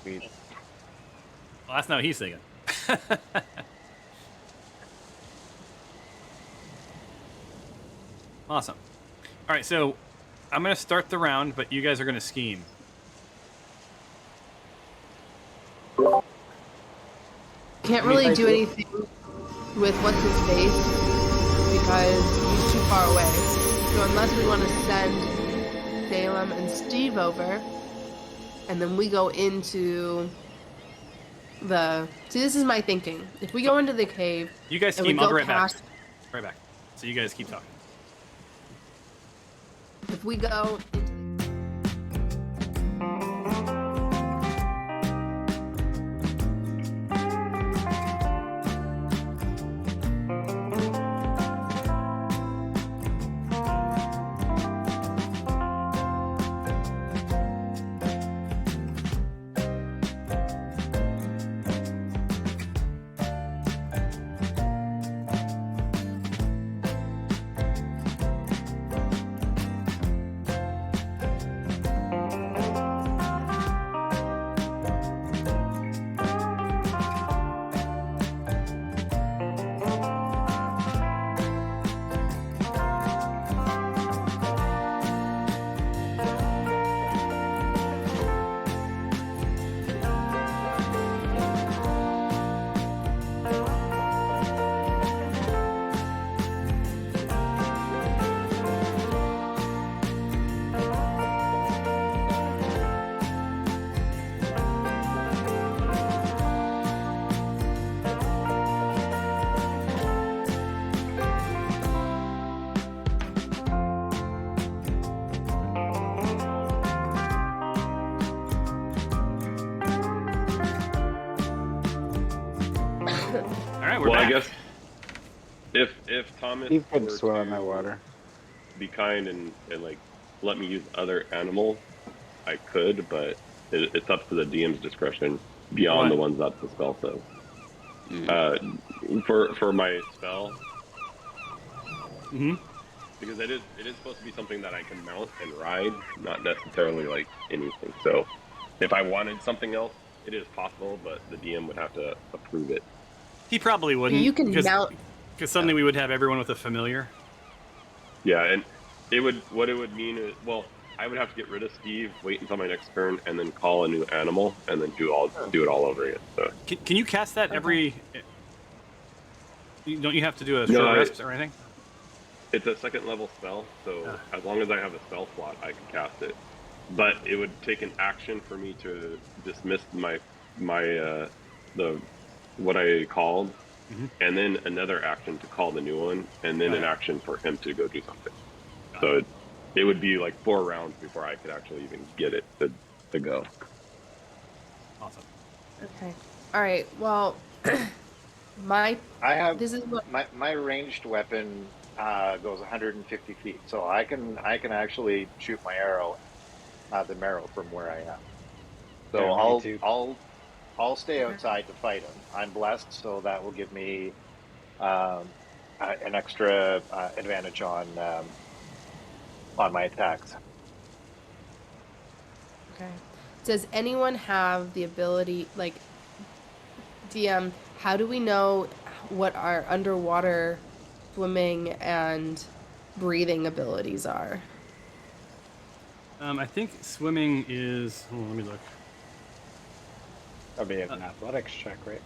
Sweet. Well, that's not what he's thinking. Awesome. All right, so I'm going to start the round, but you guys are going to scheme. Can't really do anything with what's his face because he's too far away. So unless we want to send Salem and Steve over, and then we go into the... See, this is my thinking. If we go into the cave... You guys and we scheme. I'll go be right back. past- Right back. So you guys keep talking. If we go into All right, we're Well, back. I guess if Thomas Steve could were swim in to my water. be kind and like let me use other animals, I could, but it's up to the DM's discretion beyond What? the ones up the spell. So For my spell, Mm-hmm. because it is supposed to be something that I can mount and ride, not necessarily like anything. So if I wanted something else, it is possible, but the DM would have to approve it. He probably But wouldn't you can mount. because suddenly we would have everyone with a familiar. Yeah, and what it would mean is, well, I would have to get rid of Steve, wait until my next turn, and then call a new animal, and then do it all over again. So Can you cast that every? Don't you have to do a No, short rest or anything? it's a second level spell, so as long as I have a spell slot, I can cast it. But it would take an action for me to dismiss my the what I called, and then another action to call the new one, and then an action for him to go do something. So it would be like 4 rounds before I could actually even get it to go. Awesome. Okay. All right. Well, I have this is what. my ranged weapon goes 150 feet, so I can actually shoot my arrow, the marrow from where I am. So Yeah, me too. I'll stay outside to fight him. I'm blessed, so that will give me an extra advantage on my attacks. Okay. Does anyone have the ability, like, DM, how do we know what our underwater swimming and breathing abilities are? I think swimming is. Oh, let me look. That'd be an athletics check, right?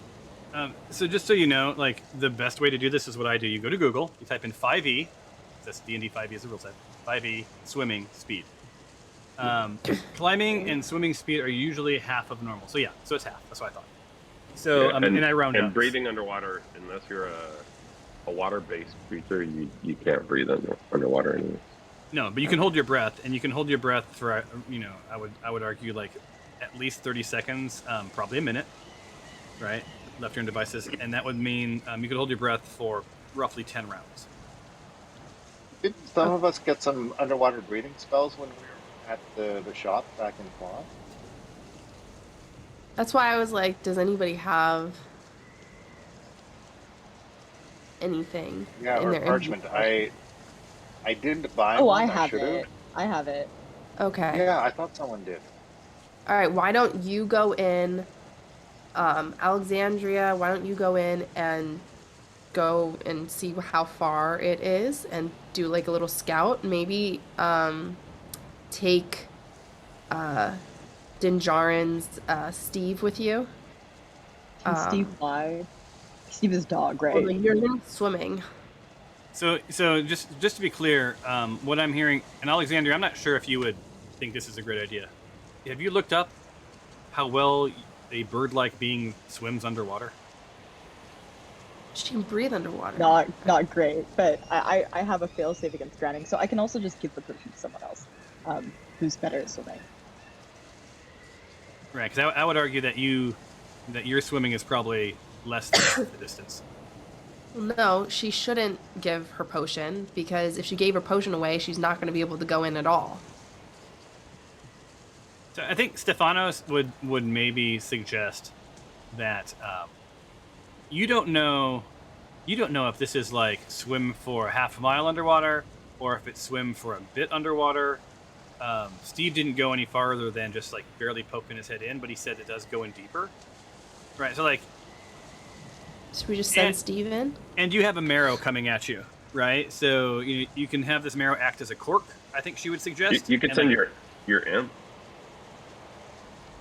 So just so you know, like the best way to do this is what I do. You go to Google, you type in 5e. That's D&D 5e is the rule set. 5e swimming speed. Climbing and swimming speed are usually half of normal. So yeah, so it's half. That's what I thought. So Yeah, and I round up. And breathing underwater, unless you're a water-based creature, you can't breathe underwater anyway. No, but you can hold your breath, and you can hold your breath for I would argue like at least 30 seconds, probably a minute, right? Left turn devices, and that would mean you could hold your breath for roughly 10 rounds. Did some of us get some underwater breathing spells when we were at the shop back in Quad? That's why I was like, does anybody have anything Yeah, in or their parchment. inventory? I didn't buy Oh, one. I have should've. it. I have it. Okay. Yeah, I thought someone did. All right. Why don't you go in, Alexandria? Why don't you go in and go and see how far it is and do like a little scout? Maybe take Dinjarin's Steve with you. Can Steve fly? Steve is dog, right? Well, you're in swimming. So just to be clear, what I'm hearing, and Alexander, I'm not sure if you would think this is a great idea. Have you looked up how well a bird-like being swims underwater? She can breathe underwater. Not great, but I have a fail-safe against drowning, so I can also just give the potion to someone else who's better at swimming. Right, because I would argue that your swimming is probably less than half the distance. No, she shouldn't give her potion, because if she gave her potion away, she's not going to be able to go in at all. So I think Stephanos would maybe suggest that you don't know if this is like swim for a half a mile underwater or if it's swim for a bit underwater. Steve didn't go any farther than just like barely poking his head in, but he said it does go in deeper. Right, so like. Should we just send Steve in? And you have a marrow coming at you, right? So you can have this marrow act as a cork, I think she would suggest. You could send your imp.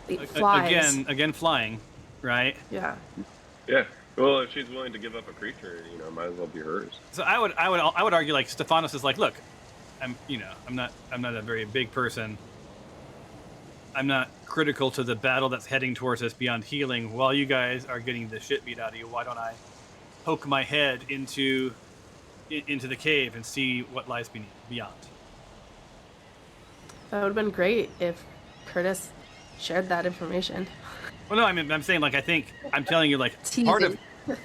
It flies. Again, flying, right? Yeah. Yeah. Well, if she's willing to give up a creature, might as well be hers. So I would argue like Stephanos is like, look, I'm not a very big person. I'm not critical to the battle that's heading towards us beyond healing. While you guys are getting the shit beat out of you, why don't I poke my head into the cave and see what lies beyond? That would have been great if Curtis shared that information. Well, no, I'm saying like I'm telling you like part of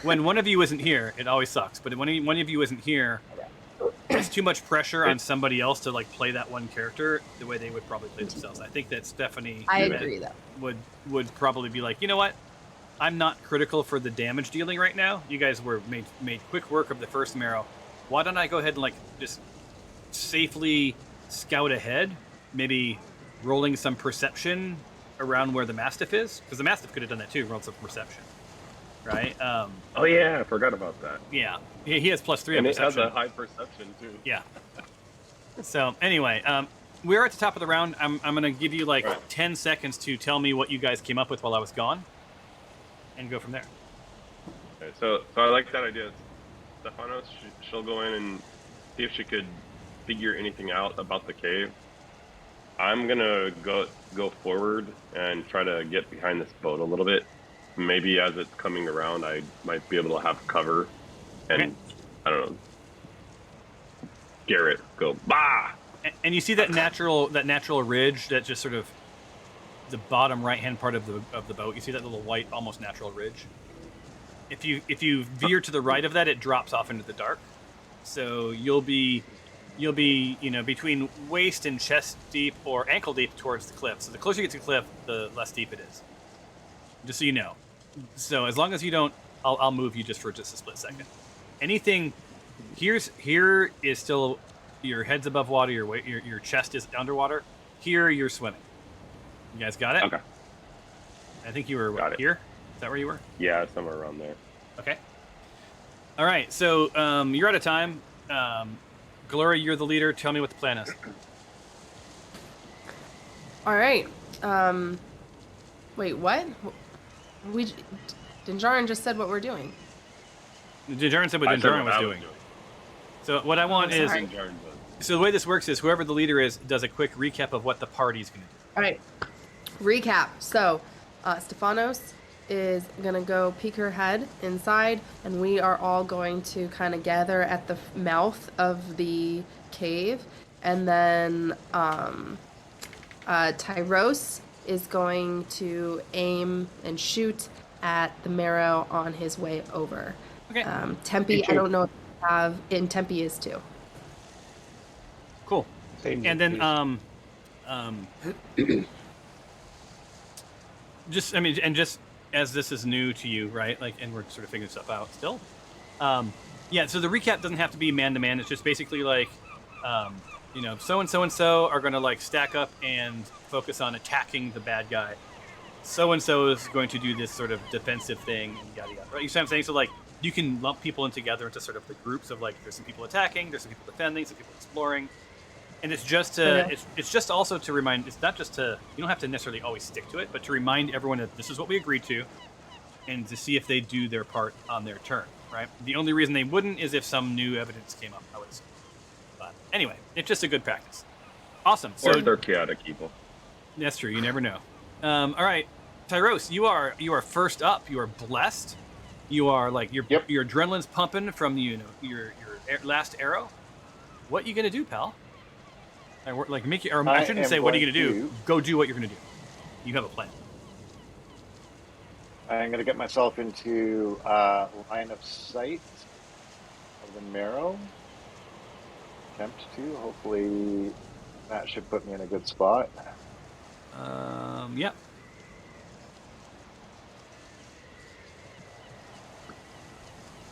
when one of you isn't here, it always sucks. But when one of you isn't here, it's too much pressure on somebody else to like play that one character the way they would probably play themselves. I think that Stephanie I agree though. would probably be like, you know what? I'm not critical for the damage dealing right now. You guys were made quick work of the first marrow. Why don't I go ahead and like just safely scout ahead, maybe rolling some perception around where the Mastiff is? Because the Mastiff could have done that too, rolled some perception, right? Oh yeah, I forgot about that. Yeah, he has +3 on And it perception. has a high perception too. Yeah. So anyway, we're at the top of the round. I'm gonna give you like 10 seconds to tell me what you guys came up with while I was gone, and go from there. Okay, so I like that idea. Stefanos, she'll go in and see if she could figure anything out about the cave. I'm gonna go forward and try to get behind this boat a little bit. Maybe as it's coming around, I might be able to have cover, and Okay. I don't know, Garrett go bah. And you see that natural ridge that just sort of the bottom right hand part of the boat. You see that little white, almost natural ridge. If you veer to the right of that, it drops off into the dark. So you'll be between waist and chest deep or ankle deep towards the cliff. So the closer you get to the cliff, the less deep it is. Just so you know. So as long as you don't, I'll move you for just a split second. Anything here is still your head's above water, your chest is underwater. Here you're swimming. You guys got it? Okay. I think you were here. Is that where you were? Yeah, somewhere around there. Okay. All right. So you're out of time. Gloria, you're the leader. Tell me what the plan is. All right. Wait, what? Dinjarin just said what we're doing. Dinjarin said what I said Dinjarin was I doing. So what I want is, sorry. so the way this works is whoever the leader is does a quick recap of what the party's going to do. All right. Recap. So, Stefanos is going to go peek her head inside, and we are all going to kind of gather at the mouth of the cave. And then Tyros is going to aim and shoot at the marrow on his way over. Okay. Tempe, I don't know if you have, and Tempe is too. Cool. Same And then just as this is new to you, right? Like, and we're sort of figuring stuff out still. Yeah. So the recap doesn't have to be man to man. It's just basically like, so and so are going to like stack up and focus on attacking the bad guy. So and so is going to do this sort of defensive thing, and yada yada. Right? You see what I'm saying? So like, you can lump people in together into sort of the groups of like, there's some people attacking, there's some people defending, some people exploring. And it's just to, it's just also to remind, it's not just to, you don't have to necessarily always stick to it, but to remind everyone that this is what we agreed to, and to see if they do their part on their turn, right? The only reason they wouldn't is if some new evidence came up, I would assume. But anyway, it's just a good practice. Awesome. Or So they're chaotic people. that's true. You never know. All right, Tyros, you are first up. You are blessed. You are like your adrenaline's pumping from your last arrow. What you gonna do, pal? Like make you, or I shouldn't say what are you gonna do. Go do what you're gonna do. You have a plan. I'm going to get myself into line of sight of the marrow. Attempt to. Hopefully that should put me in a good spot. Yeah.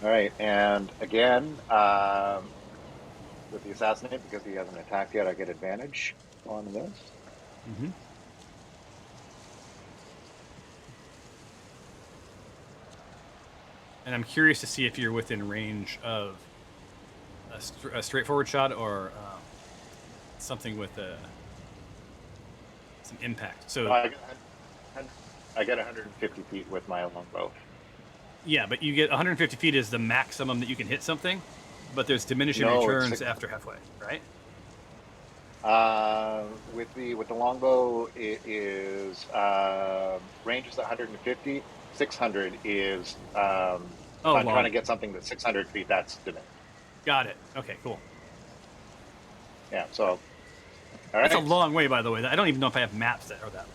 All right, and again, with the assassinate, because he hasn't attacked yet, I get advantage on this. Mm-hmm. And I'm curious to see if you're within range of a straightforward shot or something with some impact. So I get 150 feet with my longbow. yeah, but you get 150 feet is the maximum that you can hit something, but there's diminishing No, returns after halfway, right? With the longbow, it is range is 150. 600 is if I'm trying to get something that's 600 feet. That's diminished. Got it. Okay, cool. Yeah. So, all right. That's a long way, by the way. I don't even know if I have maps that are that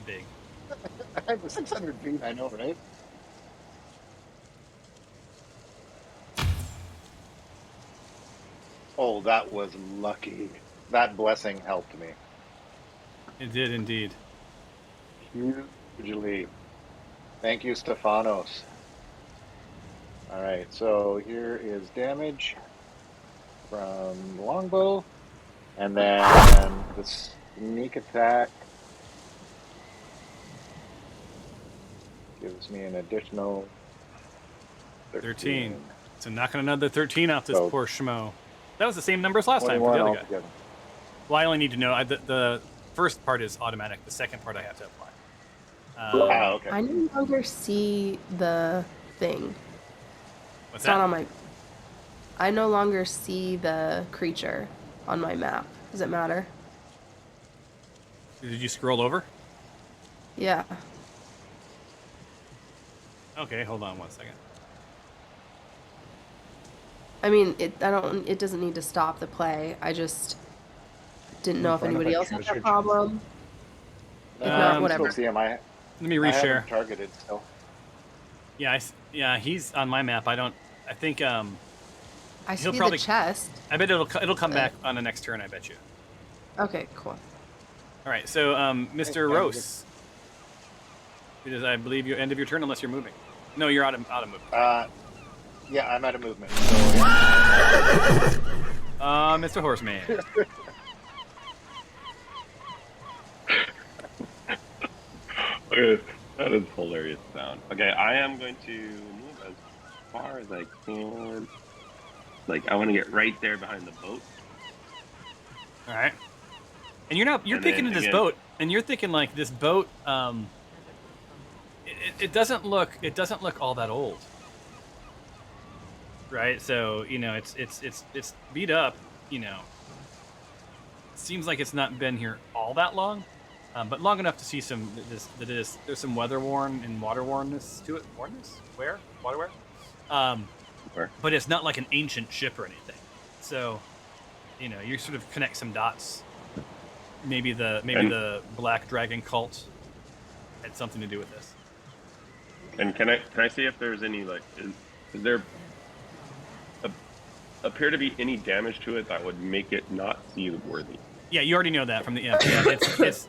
big. I have 600 feet. I know, right? Oh, that was lucky. That blessing helped me It did indeed. hugely. Thank you, Stefanos. All right, so here is damage from longbow, and then the sneak attack gives me an additional 13. So knocking another 13 off this So poor schmo. That was the same number as last time for 21 the other guy. altogether. Well, I only need to know. The first part is automatic. The second part I have to apply. Okay. I no longer see the thing. What's It's not that? on my. I no longer see the creature on my map. Does it matter? Did you scroll over? Yeah. Okay, hold on 1 second. I mean, it doesn't need to stop the play. I just didn't know In if front of anybody a else had treasure that chest. problem. If No, not, I can whatever. still see him. I Let me have him reshare. targeted still. Yeah, yeah, he's on my map. I think I he'll see probably- the chest. I bet it'll come back on the next turn. I bet you. Okay, cool. All right, so Mr. Hey, Rose, it is, I believe, your end of your turn unless you're moving. No, you're out of movement. Yeah, I'm out of movement. So yeah. Mr. Horseman. Okay, that is hilarious sound. Okay, I am going to move as far as I can. Like, I want to get right there behind the boat. All right. And you're And picking then this again- boat, and you're thinking like this boat. It doesn't look all that old, right? So it's beat up. Seems like it's not been here all that long, but long enough to see there's some weather worn and water wornness to it. Wornness? Where? Water wear? Where? But it's not like an ancient ship or anything. So, you sort of connect some dots. Maybe the Black Dragon cult had something to do with this. And can I see if there's any, like, is there appear to be any damage to it that would make it not seaworthy? Yeah, you already know that from the yeah.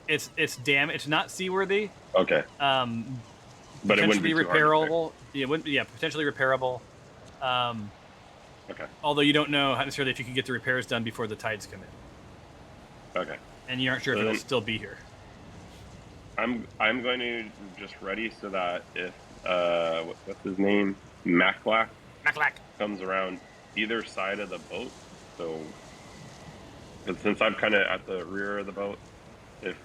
It's not seaworthy. Okay. But it wouldn't be Potentially too hard to fix. repairable. Yeah, it wouldn't. Yeah, potentially repairable. Okay. Although you don't know necessarily if you can get the repairs done before the tides come in, Okay. and you aren't sure if So it'll then- still be here. I'm going to just ready so that if what's his name, Maclack, Maclack. comes around either side of the boat. So, 'cause since I'm kind of at the rear of the boat, if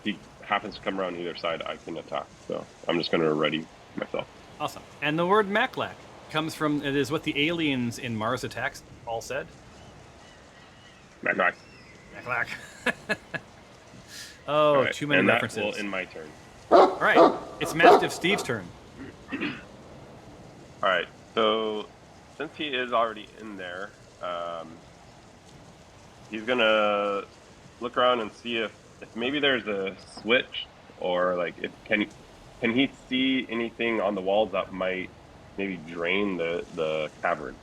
he happens to come around either side, I can attack. So I'm just going to ready myself. Awesome. And the word Maclack comes from it is what the aliens in Mars Attacks all said. Maclack. Maclack. Oh, All right, too many and references. That will end my turn. All right, it's Mastiff Steve's turn. All right. So since he is already in there, he's gonna look around and see if maybe there's a switch, or like if can he see anything on the walls that might maybe drain the cavern.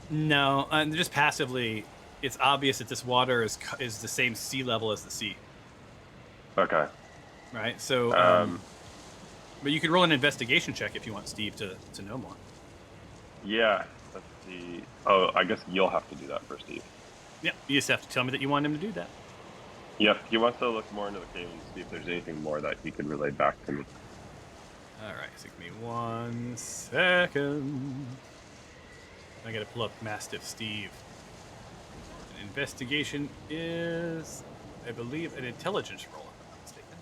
No, just passively, it's obvious that this water is the same sea level as the sea. Okay. Right. So, but you can roll an investigation check if you want Steve to know more. Yeah. Let's see. Oh, I guess you'll have to do that first, Steve. Yeah, you just have to tell me that you want him to do that. Yep. He wants to look more into the cave and see if there's anything more that he could relay back to me. All right, so give me 1 second. I gotta pull up Mastiff Steve. An investigation is, I believe, an intelligence roll, if I'm not mistaken.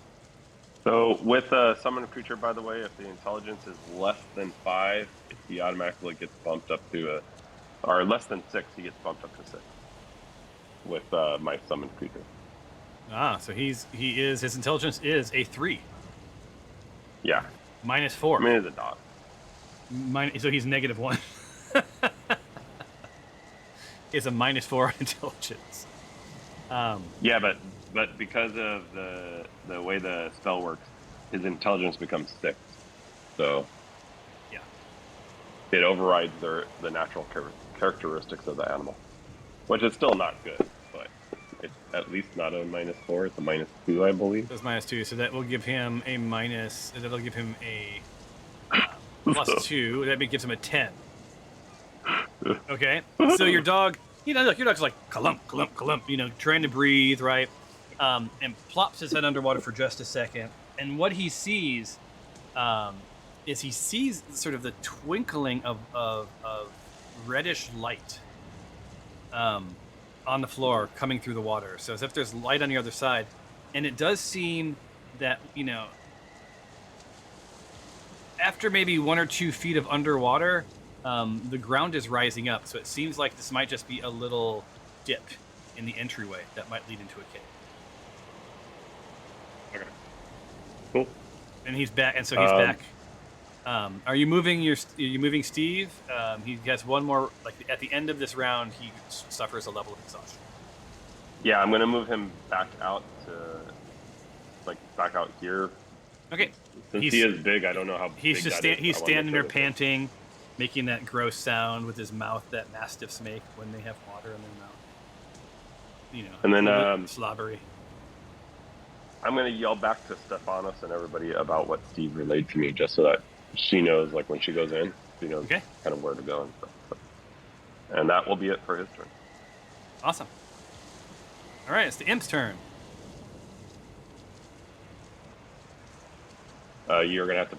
So with a summoned creature, by the way, if the intelligence is less than 5, he automatically gets bumped up to or less than 6, he gets bumped up to 6 with my summoned creature. Ah, so his intelligence is a 3, Yeah. -4. I mean, it's a dog. So he's -1. It's a -4 on intelligence. Yeah, but because of the way the spell works, his intelligence becomes 6. So Yeah. it overrides the natural characteristics of the animal, which is still not good, but it's at least not a -4. It's a -2, I believe. That's -2, so that will give him a minus. That'll give him a +2. That gives him a 10. Okay, so your dog, look, your dog's like clump, clump, clump, trying to breathe, right? And plops his head underwater for just a second. And what he sees is he sees sort of the twinkling of reddish light on the floor coming through the water. So as if there's light on the other side. And it does seem that, after maybe 1 or 2 feet of underwater, the ground is rising up. So it seems like this might just be a little dip in the entryway that might lead into a cave. Okay. Cool. And he's back. And so he's back. Are you moving Steve? He has one more. Like at the end of this round, he suffers a level of exhaustion. Yeah, I'm gonna move him back out here. Okay. Since he is big, I don't know how he's big just that is. he's standing there panting, making that gross sound with his mouth that mastiffs make when they have water in their mouth. And then slobbery. I'm gonna yell back to Stefanos and everybody about what Steve relayed to me, just so that she knows, like when she goes in, she knows kind of where to go and stuff. And that will be it for his turn. Awesome. All right, it's the imp's turn. You're gonna have to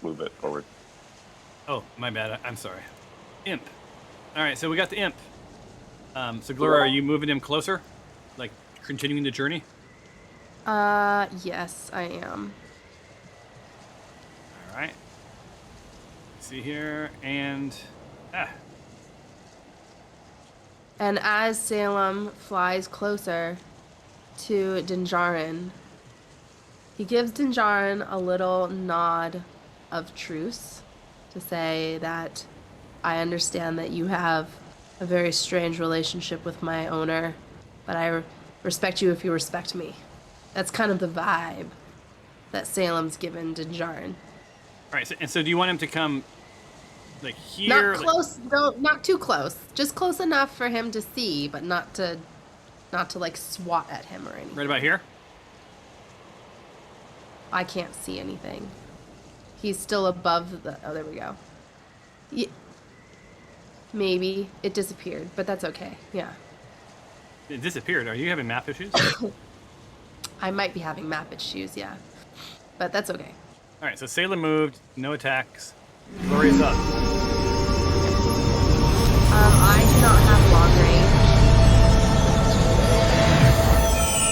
move it forward. Oh, my bad. I'm sorry. Imp. All right, so we got the imp. So Gloria, are you moving him closer, like continuing the journey? Yes, I am. All right. Let's see here, and And as Salem flies closer to Dinjarin, he gives Dinjarin a little nod of truce to say that I understand that you have a very strange relationship with my owner, but I respect you if you respect me. That's kind of the vibe that Salem's given Dinjarin. All right, so do you want him to come, like here? Not close, not too close. Just close enough for him to see, but not to like swat at him or anything. Right about here? I can't see anything. He's still above the. Oh, there we go. Yeah, maybe it disappeared, but that's okay. Yeah. It disappeared. Are you having map issues? I might be having map issues, yeah, but that's okay. All right, so Salem moved. No attacks. Gloria's up. I do not have long range.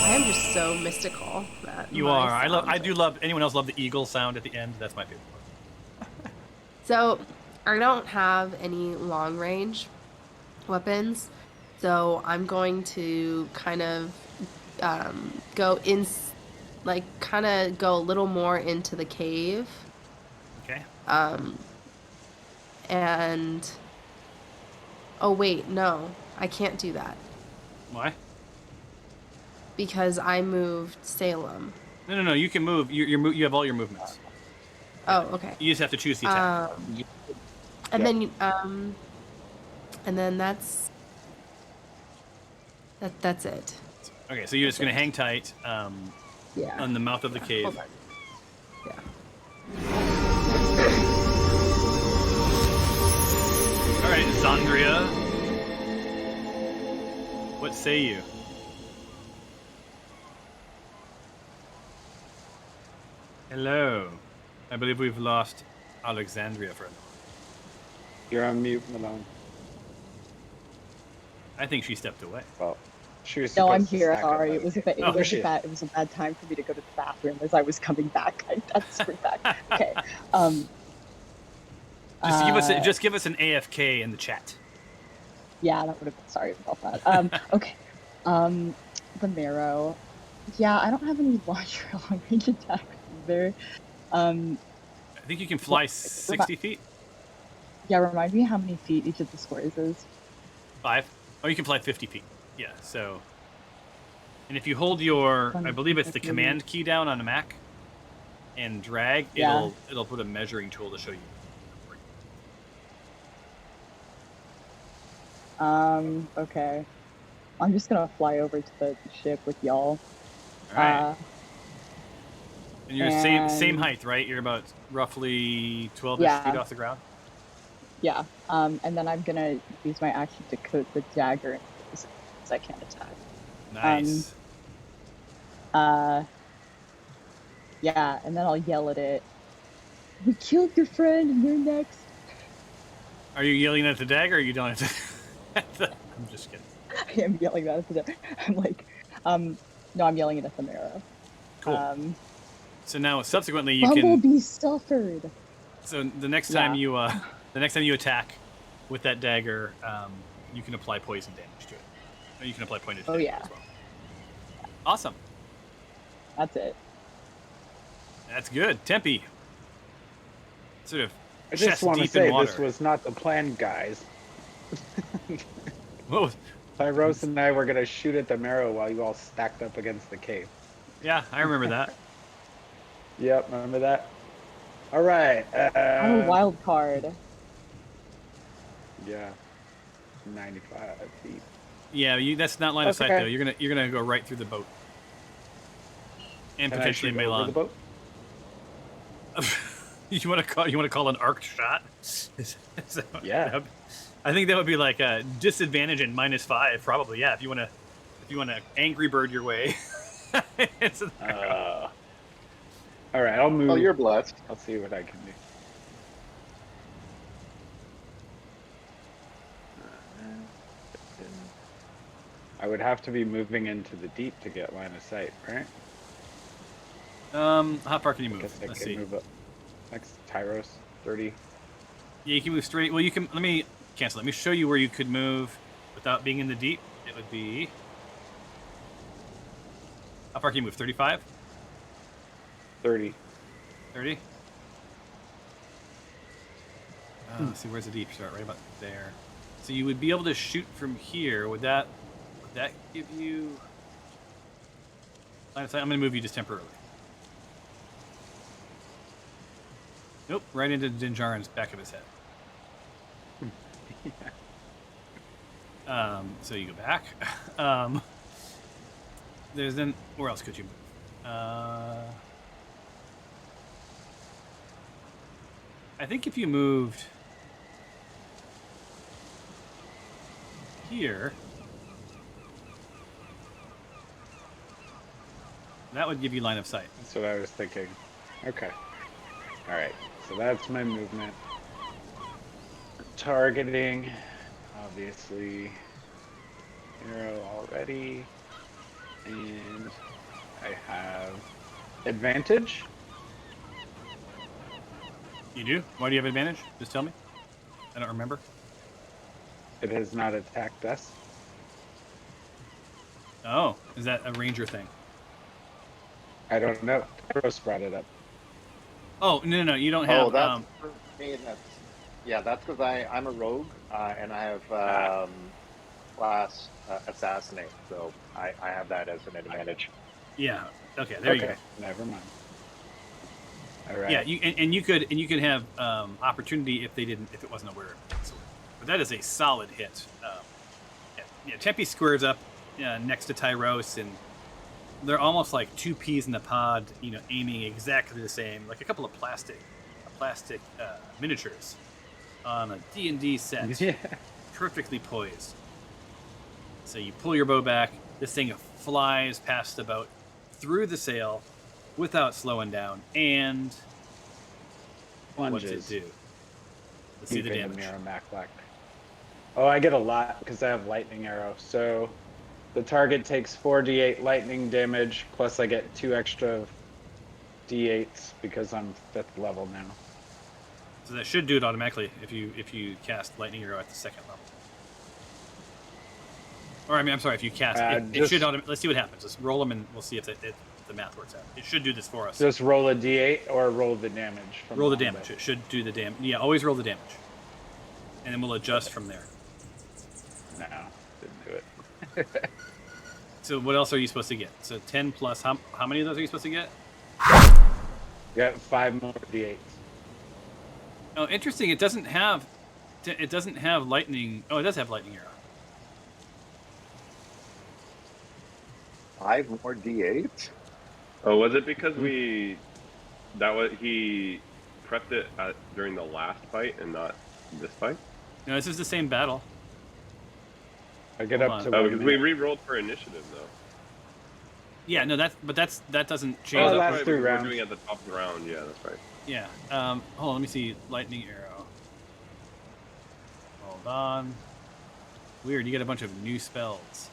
I am just so mystical. You are. I do love. Anyone else love the eagle sound at the end? That's my favorite part. So, I don't have any long range weapons, so I'm going to kind of go in, like kind of go a little more into the cave. Okay. And oh wait, no, I can't do that Why? because I moved Salem. No. You can move. You have all your movements. Oh, okay. You just have to choose the attack. And then that's it. Okay, so you're just gonna hang tight Yeah. on the mouth of the cave. Hold on. Yeah. All right, Zandria. What say you? Hello. I believe we've lost Alexandria for a moment. You're on mute, Malone. I think she stepped away. Well, she was. No, I'm supposed to here. sacrifice. Sorry, it was Shit. it was a bad time for me to go to the bathroom as I was coming back. I screwed back. Okay. Just give us an AFK in the chat. Yeah, that would have been. Sorry about that. Okay. The marrow. Yeah, I don't have any long range attacks either. I think you can fly 60 feet. Yeah, remind me how many feet each of the squares is. 5. Oh, you can fly 50 feet. Yeah, so... And if you hold your... I believe it's the command key down on a Mac and drag, Yeah. it'll put a measuring tool to show you. Okay. I'm just gonna fly over to the ship with y'all. All right. Uh, And you're same and height, right? You're about roughly 12-ish feet yeah, off the ground. yeah. And then I'm gonna use my action to coat the dagger in poison, so I can't attack. Um, Nice. uh, yeah, and then I'll yell at it. We killed your friend, and you're next. Are you yelling at the dagger, or are you yelling at the... I'm just kidding. I am yelling that at the dagger. I'm like, no, I'm yelling it at the marrow. Cool. Um, So now, subsequently, you can. Bumblebee suffered. So the next time Yeah. you attack with that dagger, you can apply poison damage to it. Or you can apply pointed Oh damage yeah, as well. Awesome. that's it. That's good. Tempe. Sort of I just chest want to deep say in water. this was not the plan, guys. Whoa. Tyros and I were gonna shoot at the marrow while you all stacked up against the cave. Yeah, I remember that. Yep, remember that? All right. I'm a wild card. Yeah. 95 feet. Yeah, that's not line of sight Okay. though. You're gonna go right through the boat, and Can I potentially shoot over the Melon. boat? You want to call an arced shot? Yeah. I think that would be like a disadvantage and -5 probably. Yeah, if you want to Angry Bird your way. Into the crowd. All right, I'll move. Oh, you're blessed. I'll see what I can do. I would have to be moving into the deep to get line of sight, right? How far can you I move? guess I Let's can see. move up. Next, Tyros, 30. Yeah, you can move straight. Well, you can. Let me cancel. Let me show you where you could move without being in the deep. It would be. How far can you move? 35? 30. 30? Let's see, where's the deep start? Right about there. So you would be able to shoot from here. Would that give you line of sight? I'm going to move you just temporarily. Nope, right into Dinjarin's back of his head. So you go back. There's then where else could you move? I think if you moved here, that would give you line of sight. That's what I was thinking. Okay. All right. So that's my movement. Targeting, obviously, arrow already, and I have advantage. You do? Why do you have advantage? Just tell me. I don't remember. It has not attacked us. Oh, is that a ranger thing? I don't know. Tyros brought it up. Oh, no, you don't have. Oh, that's for me. That's because I'm a rogue and I have class assassinate, so I have that as an advantage. Yeah. Okay. There you go. Never mind. All right. Yeah. You could have opportunity if it wasn't aware of it. But that is a solid hit. Yeah. Tempe squares up next to Tyros, and they're almost like two peas in a pod. Aiming exactly the same, like a couple of plastic miniatures on a D&D set. Yeah. Perfectly poised. So you pull your bow back. This thing flies past the boat, through the sail, without slowing down, and what's it Plunges. do? Let's see the Keeping damage. Mirror Maclac. Oh, I get a lot because I have lightning arrow. So the target takes 4d8 lightning damage, plus I get 2 extra d8s because I'm 5th level now. So that should do it automatically if you cast lightning arrow at the 2nd level. Or I'm sorry, if you cast it should let's see what happens. Let's roll them and we'll see if the math works out. It should do this for us. Just roll a d8 or roll the damage. From Roll the combat. damage. It should do the damage. Yeah, always roll the damage, and then we'll adjust from there. No, didn't do it. So what else are you supposed to get? So 10 plus how many of those are you supposed to get? Got 5 more d8s. Oh, interesting. It doesn't have lightning. Oh, it does have lightning arrow. 5 more D8? Oh, was it because he prepped it during the last fight and not this fight? No, this is the same battle. I get Hold up on. to Oh, 1 because we minute. re-rolled for initiative though. Yeah, no, that doesn't change. Oh, the that's last right. 3 We're rounds. doing it at the top of the round. Yeah, that's right. Yeah. Hold on. Let me see. Lightning arrow. Hold on. Weird. You get a bunch of new spells.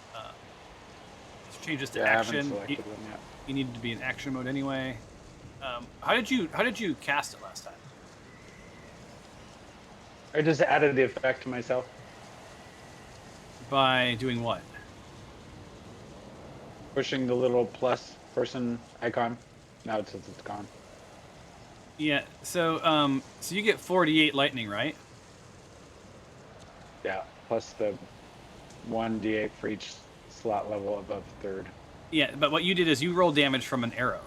Let's change this to Yeah, I haven't action. selected one yet. You need to be in action mode anyway. How did you cast it last time? I just added the effect to myself. By doing what? Pushing the little plus person icon. Now it's gone. Yeah. So so you get 48 lightning, right? Yeah, plus the 1d8 for each slot level above 3rd. Yeah, but what you did is you roll damage from an arrow.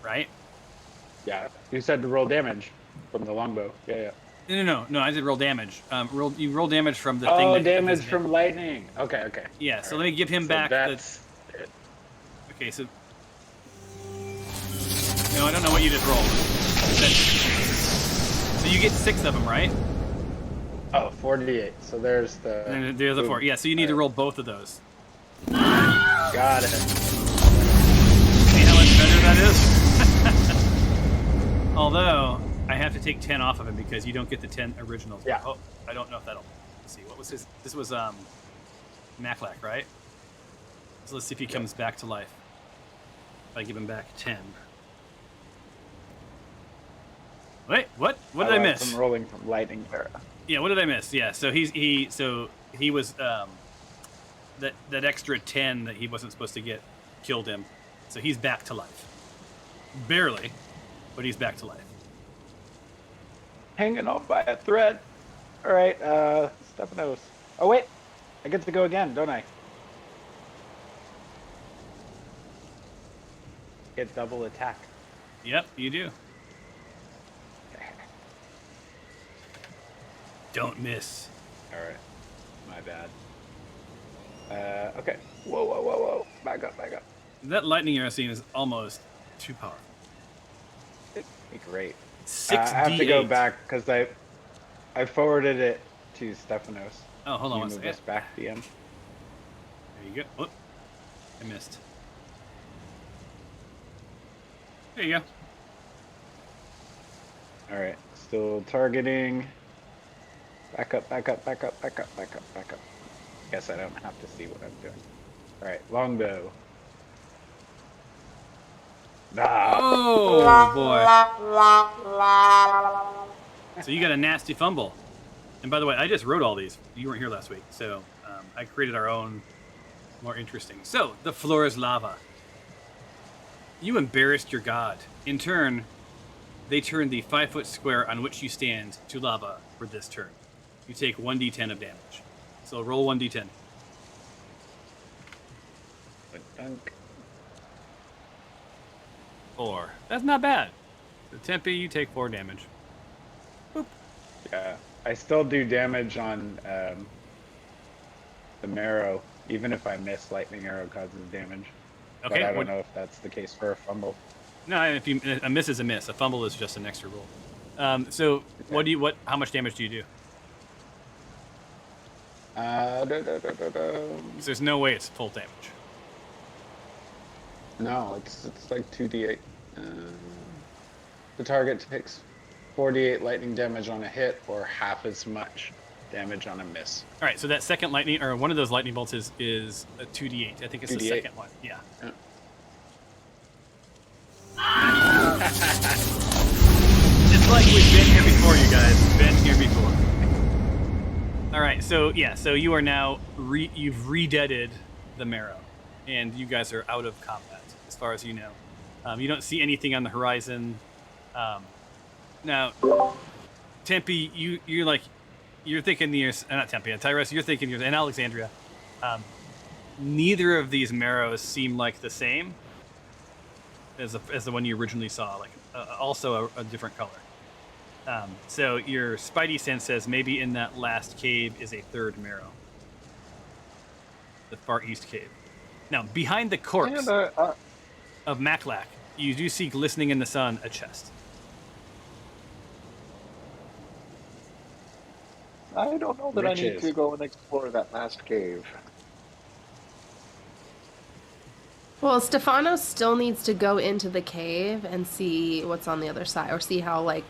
Right? Yeah, you said to roll damage from the longbow. Yeah. No. I did roll damage. You roll damage from the thing. Oh, that damage is- from lightning. Okay. Yeah. All So right. let me give him So back. that's it. Okay. So. No, I don't know what you just rolled. So you get 6 of them, right? Oh, 48. So there's the. And then the other 4. Yeah. So you need to roll both of those. Got it. See how much better that is? Although, I have to take 10 off of him because you don't get the 10 originals. Yeah. Oh, I don't know if that'll... Let's see, what was his... This was, Maclack, right? So let's see if he comes back to life. If I give him back 10. Wait, what? What did I miss? I'm rolling from lightning arrow. Yeah, what did I miss? Yeah, so he was, that extra 10 that he wasn't supposed to get killed him. So he's back to life. Barely, but he's back to life. Hanging on by a thread. All right, Stephanos. Oh wait, I get to go again, don't I? Get double attack. Yep, you do. Don't miss. All right, my bad. Okay. Whoa. Back up. That lightning arrow scene is almost too powerful. It'd be great. 6d8. I have to go back because I forwarded it to Stephanos. Oh, hold on one Can you move second. us back, DM. There you go. Whoop. I missed. There you go. All right, still targeting. Back up. Guess I don't have to see what I'm doing. All right, longbow. Ah. Oh, boy. So you got a nasty fumble. And by the way, I just wrote all these. You weren't here last week, so I created our own more interesting. So, the floor is lava. You embarrassed your god. In turn, they turn the 5-foot square on which you stand to lava for this turn. You take 1d10 of damage. So roll 1d10. Dunk. 4. That's not bad. So Tempe, you take 4 damage. Boop. Yeah, I still do damage on the marrow, even if I miss. Lightning arrow causes damage. Okay. But I don't know if that's the case for a fumble. No, if you, a miss is a miss. A fumble is just an extra roll. So how much damage do you do? Because there's no way it's full damage. No, it's like 2d8. The target takes 48 lightning damage on a hit, or half as much damage on a miss. All right, so that second lightning, or one of those lightning bolts is a 2d8. I think it's 2d8. the second one. Yeah. It's like we've been here before, you guys. Been here before. All right, so yeah, so you are now you've re-deaded the marrow, and you guys are out of combat as far as you know. You don't see anything on the horizon. Now, Tempe, you're thinking not Tempe, Tyrus, you're thinking and Alexandria. Neither of these marrows seem like the same as the one you originally saw, like also a different color. So your spidey sense says maybe in that last cave is a third marrow. the far east cave. Now, behind the corpse And, of Maklak, you do see glistening in the sun a chest. I don't know that I need Riches. to go and explore that last cave. Well, Stefano still needs to go into the cave and see what's on the other side, or see how like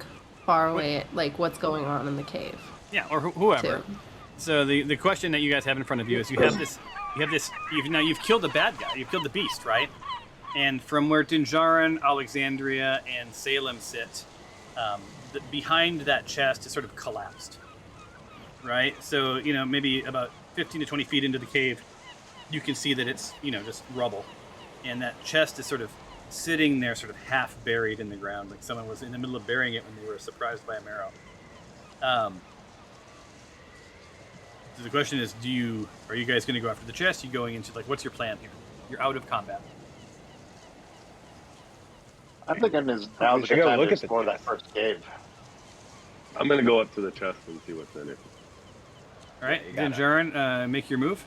far away, like what's going on in the cave. Yeah, or whoever. Too. So the question that you guys have in front of you is you've killed the bad guy, you've killed the beast, right? And from where Dinjarin, Alexandria, and Salem sit, behind that chest is sort of collapsed, right? So maybe about 15 to 20 feet into the cave, you can see that it's just rubble, and that chest is sort of sitting there, sort of half buried in the ground, like someone was in the middle of burying it when they were surprised by a marrow. So the question is, are you guys going to go after the chest? You going into what's your plan here? You're out of combat. I'm thinking is We now's a should good go time look to at the explore that chest. first cave. I'm gonna go up to the chest and see what's in it. All right, Yeah, you gotta- Dinjarin, make your move.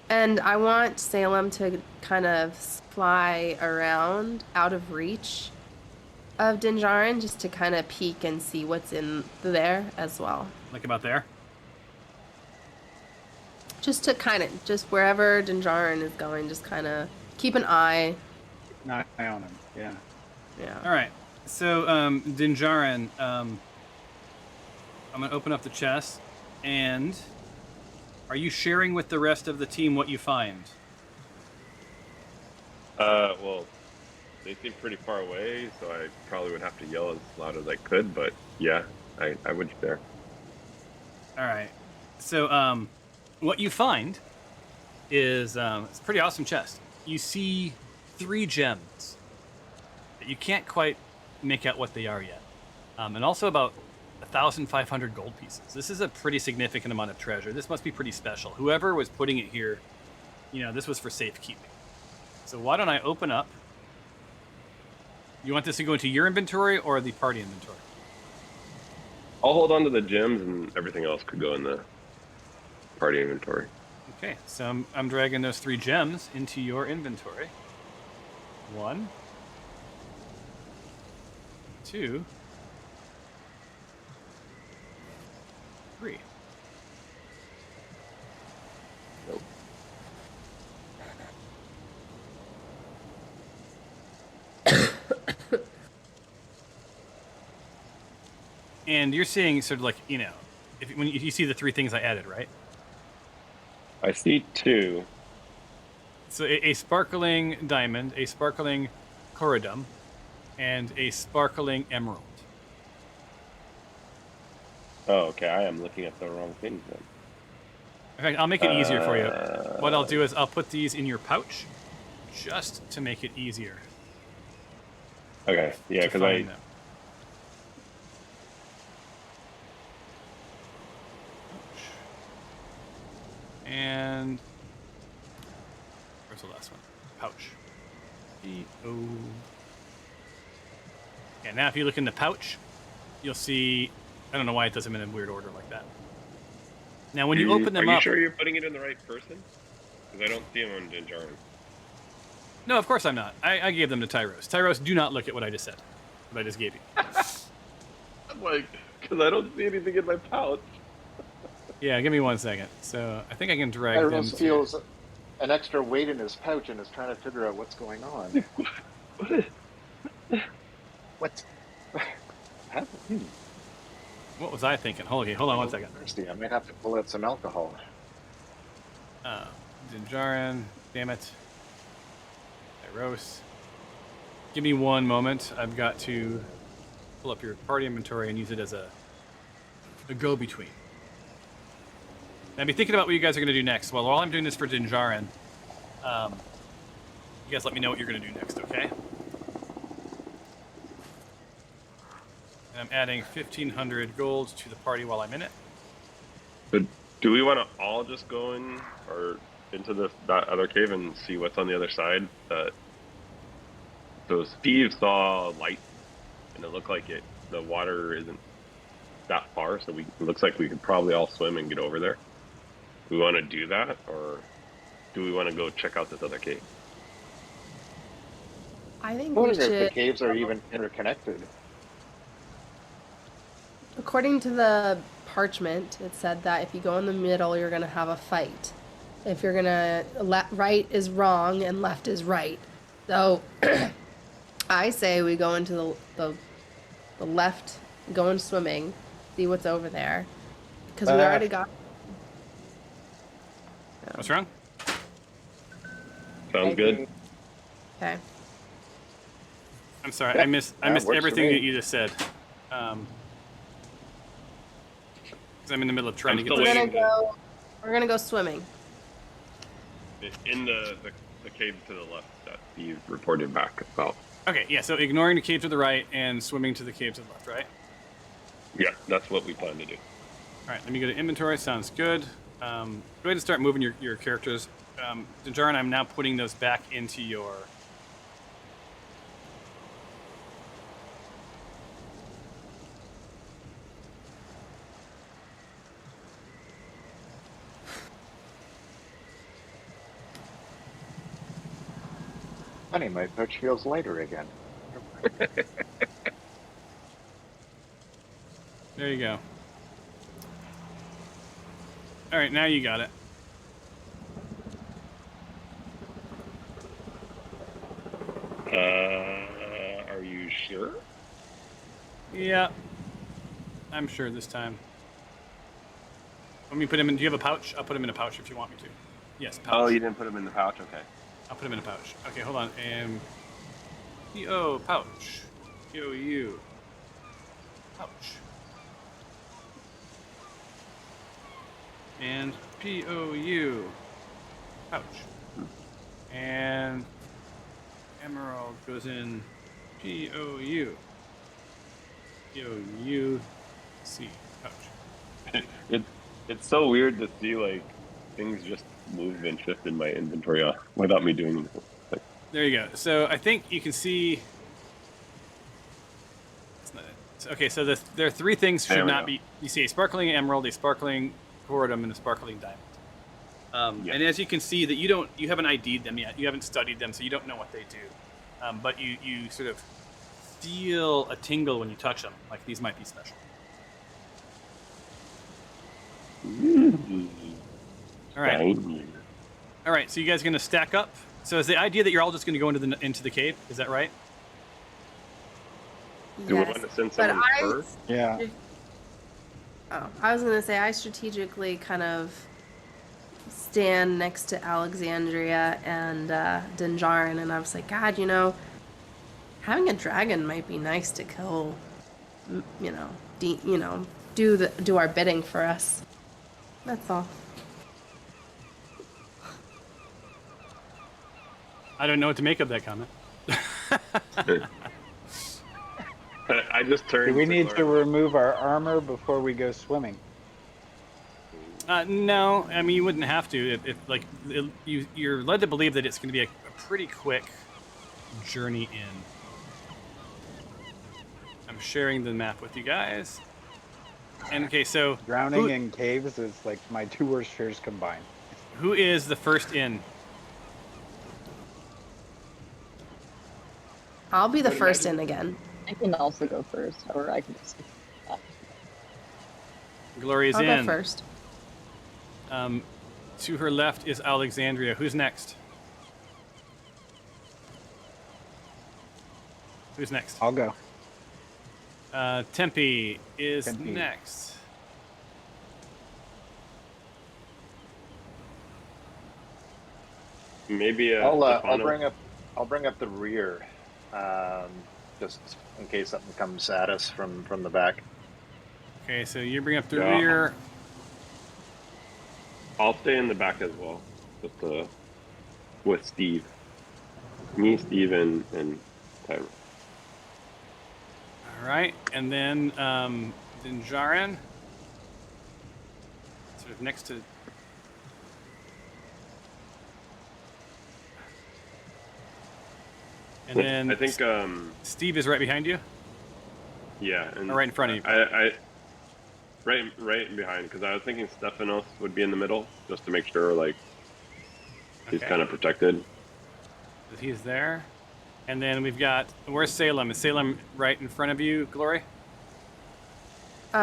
And I want Salem to kind of fly around out of reach of Dinjarin, just to kind of peek and see what's in there as well. Like about there. Just to just wherever Dinjarin is going, just kind of keep an eye. An eye on him. Yeah. Yeah. All right. So, Dinjarin, I'm going to open up the chest, and are you sharing with the rest of the team what you find? Well, they seem pretty far away, so I probably would have to yell as loud as I could, but yeah, I would share. All right. So, what you find is it's a pretty awesome chest. You see 3 gems that you can't quite make out what they are yet, and also about 1,500 gold pieces. This is a pretty significant amount of treasure. This must be pretty special. Whoever was putting it here, this was for safekeeping. So why don't I open up? You want this to go into your inventory or the party inventory? I'll hold on to the gems, and everything else could go in the party inventory. Okay, so I'm dragging those 3 gems into your inventory. 1, 2, 3. Nope. And you're seeing sort of if you see the 3 things I added, right? I see 2. So a sparkling diamond, a sparkling corundum, and a sparkling emerald. Oh, okay. I am looking at the wrong things then. In fact, I'll make it easier for you. What I'll do is I'll put these in your pouch, just to make it easier. Okay, yeah, to because find them. And where's the last one? Pouch. E-O. Yeah, now if you look in the pouch, you'll see. I don't know why it does them in a weird order like that. Now, when you open them Are up, you sure you're putting it in the right person? Because I don't see him on Dinjarin. no, of course I'm not. I gave them to Tyros. Tyros, do not look at what I just said. What I just gave you. I'm like, because I don't see anything in my pouch. Yeah, give me 1 second. So I think I can drag them. Tyros feels an extra weight in his pouch and is trying to figure out what's going on. What is? What's happening? What was I thinking? Hold on 1 second. Thirsty. I might have to pull out some alcohol. Dinjarin, damn it. Tyros. Give me 1 moment. I've got to pull up your party inventory and use it as a go-between. Now, be thinking about what you guys are going to do next. Well, while I'm doing this for Dinjarin, you guys let me know what you're going to do next, okay? And I'm adding 1,500 gold to the party while I'm in it. But do we want to all just go in or into that other cave and see what's on the other side? So Steve saw light, and it looked like the water isn't that far, so it looks like we could probably all swim and get over there. We want to do that, or do we want to go check out this other cave? I I think we wonder if the should. caves are even interconnected. According to the parchment, it said that if you go in the middle, you're gonna have a fight. If you're gonna right is wrong and left is right. So I say we go into the left, go in swimming, see what's over there, because we already got. What's wrong? Sounds good. Okay. I'm sorry, Yeah, I missed works for everything me. that you just said. 'Cause I'm in the middle of trying I'm to get still this. waiting. We're gonna go swimming. In the cave to the left that you reported back about. Okay, yeah. So ignoring the cave to the right and swimming to the cave to the left, right? Yeah, that's what we plan to do. All right, let me go to inventory. Sounds good. Go ahead and start moving your characters. Dinjarin, I'm now putting those back into your. Funny, my pouch feels lighter again. There you go. All right, now you got it. Are you sure? Yeah, I'm sure this time. Let me put him in. Do you have a pouch? I'll put him in a pouch if you want me to. Yes, pouch. Oh, you didn't put them in the pouch? Okay. I'll put him in a pouch. Okay, hold on. P-O, pouch. P-O-U. Pouch. And P-O-U. Pouch. And emerald goes in P-O-U. P-O-U-C. Pouch. It's so weird to see like things just move and shift in my inventory without me doing anything. Like, There you go. So I think you can see. That's not it. Okay, so there are three things There should we not go. be. You see a sparkling emerald, a sparkling corundum, and a sparkling diamond. Yeah. And as you can see, that you haven't ID'd them yet. You haven't studied them, so you don't know what they do. But you sort of feel a tingle when you touch them, like these might be special. All right. Shiny. All right. So you guys are going to stack up. So is the idea that you're all just going to go into the cave? Is that right? Do we Yes. want to send But someone first? Yeah. Oh, I was gonna say I strategically kind of stand next to Alexandria and Dinjarin, and I was like, God, having a dragon might be nice to kill. Do our bidding for us. That's all. I don't know what to make of that comment. I just turned. Do we need to Laura. remove our armor before we go swimming? No, I mean you wouldn't have to. You're led to believe that it's going to be a pretty quick journey in. I'm sharing the map with you guys. And okay, so Drowning in caves is like my two worst fears combined. who is the first in? I'll be the Would first imagine- in again. I can also go first, or I can just. Gloria's I'll in. go first. To her left is Alexandria. Who's next? Who's next? I'll go. Tempe is Tempe. next. Maybe I'll Stefano. bring up the rear, just in case something comes at us from the back. Okay, so you bring up the Yeah. rear. I'll stay in the back as well, with Steve. Me, Steve, and Tyra. All right, and then Dinjarin, sort of next to. And then I think Steve is right behind you. yeah, and Or right in front of you. I right behind, because I was thinking Stephanos would be in the middle just to make sure like He's Okay. kind of protected. He's there. And then we've got, where's Salem? Is Salem right in front of you, Glory?